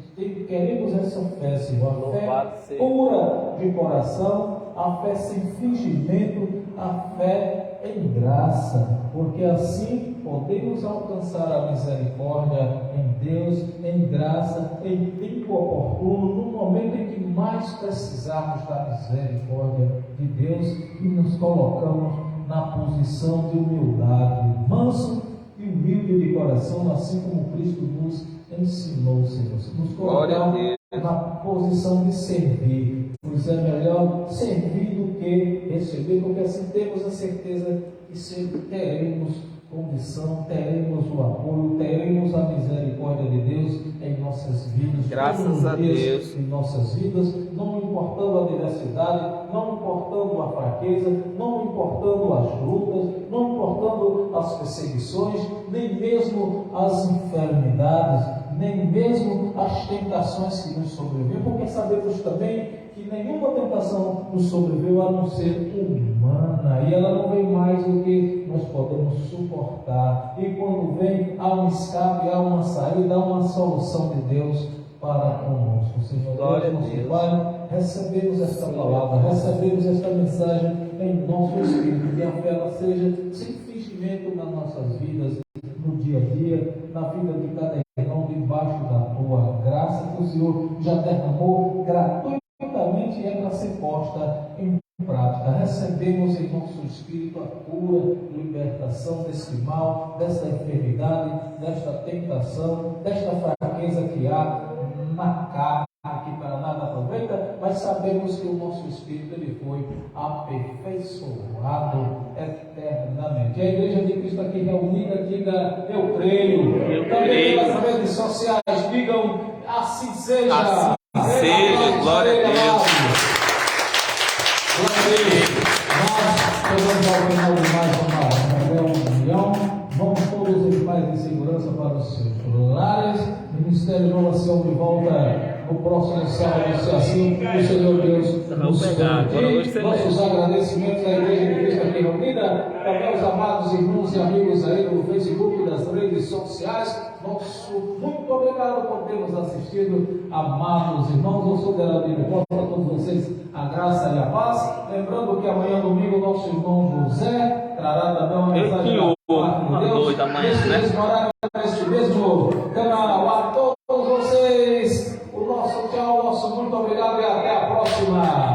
Queremos essa fé, Senhor, a fé pura de coração, a fé sem fingimento, a fé em graça, porque assim podemos alcançar a misericórdia em Deus, em graça, em tempo oportuno, no momento em que mais precisarmos da misericórdia de Deus, e nos colocamos na posição de humildade, manso e humilde de coração, assim como Cristo nos ensinou, Senhor. Nos colocar na posição de servir, pois é melhor servir do que receber, porque assim temos a certeza que sempre teremos condição, teremos o apoio, teremos a misericórdia de Deus em nossas vidas. Graças a Deus. Em nossas vidas, não importando a diversidade, não importando a fraqueza, não importando as lutas, não importando as perseguições, nem mesmo as enfermidades, nem mesmo as tentações que nos sobrevêm, porque sabemos também que nenhuma tentação nos sobreviveu a não ser humana, e ela não vem mais do que nós podemos suportar. E quando vem, há um escape, há uma saída, há uma solução de Deus para conosco. Senhor Deus, nosso Pai, recebemos esta palavra, recebemos esta mensagem em nosso espírito, que a fé ela seja sem fingimento nas nossas vidas, no dia a dia, na vida de cada irmão, debaixo da tua graça que o Senhor já derramou gratuitamente e é para ser posta em prática. Recebemos em nosso espírito a cura, libertação deste mal, desta enfermidade, desta tentação, desta fraqueza que há na carne, que para nada aproveita, mas sabemos que o nosso espírito ele foi aperfeiçoado eternamente. A igreja de Cristo aqui reunida, diga: eu creio. Também pelas redes sociais, digam: assim seja. Assim seja, glória a Deus. Glória a Deus. Nós chegamos ao final de mais uma reunião. Vamos todos em paz e segurança para os seus lares. Ministério de Inovação de volta no próximo sábado, se assim o Senhor Deus nos permitir. Nossos agradecimentos à Igreja de Cristo aqui reunida, também aos amados irmãos e amigos aí do Facebook e das redes sociais. Muito obrigado por termos assistido, amados irmãos. Eu sou Geraldinho de Costa, para todos vocês a graça e a paz. Lembrando que amanhã domingo nosso irmão José trará também uma mensagem da parte de Deus. Neste mesmo horário, neste mesmo canal. A todos vocês, o nosso tchau, o nosso muito obrigado e até a próxima.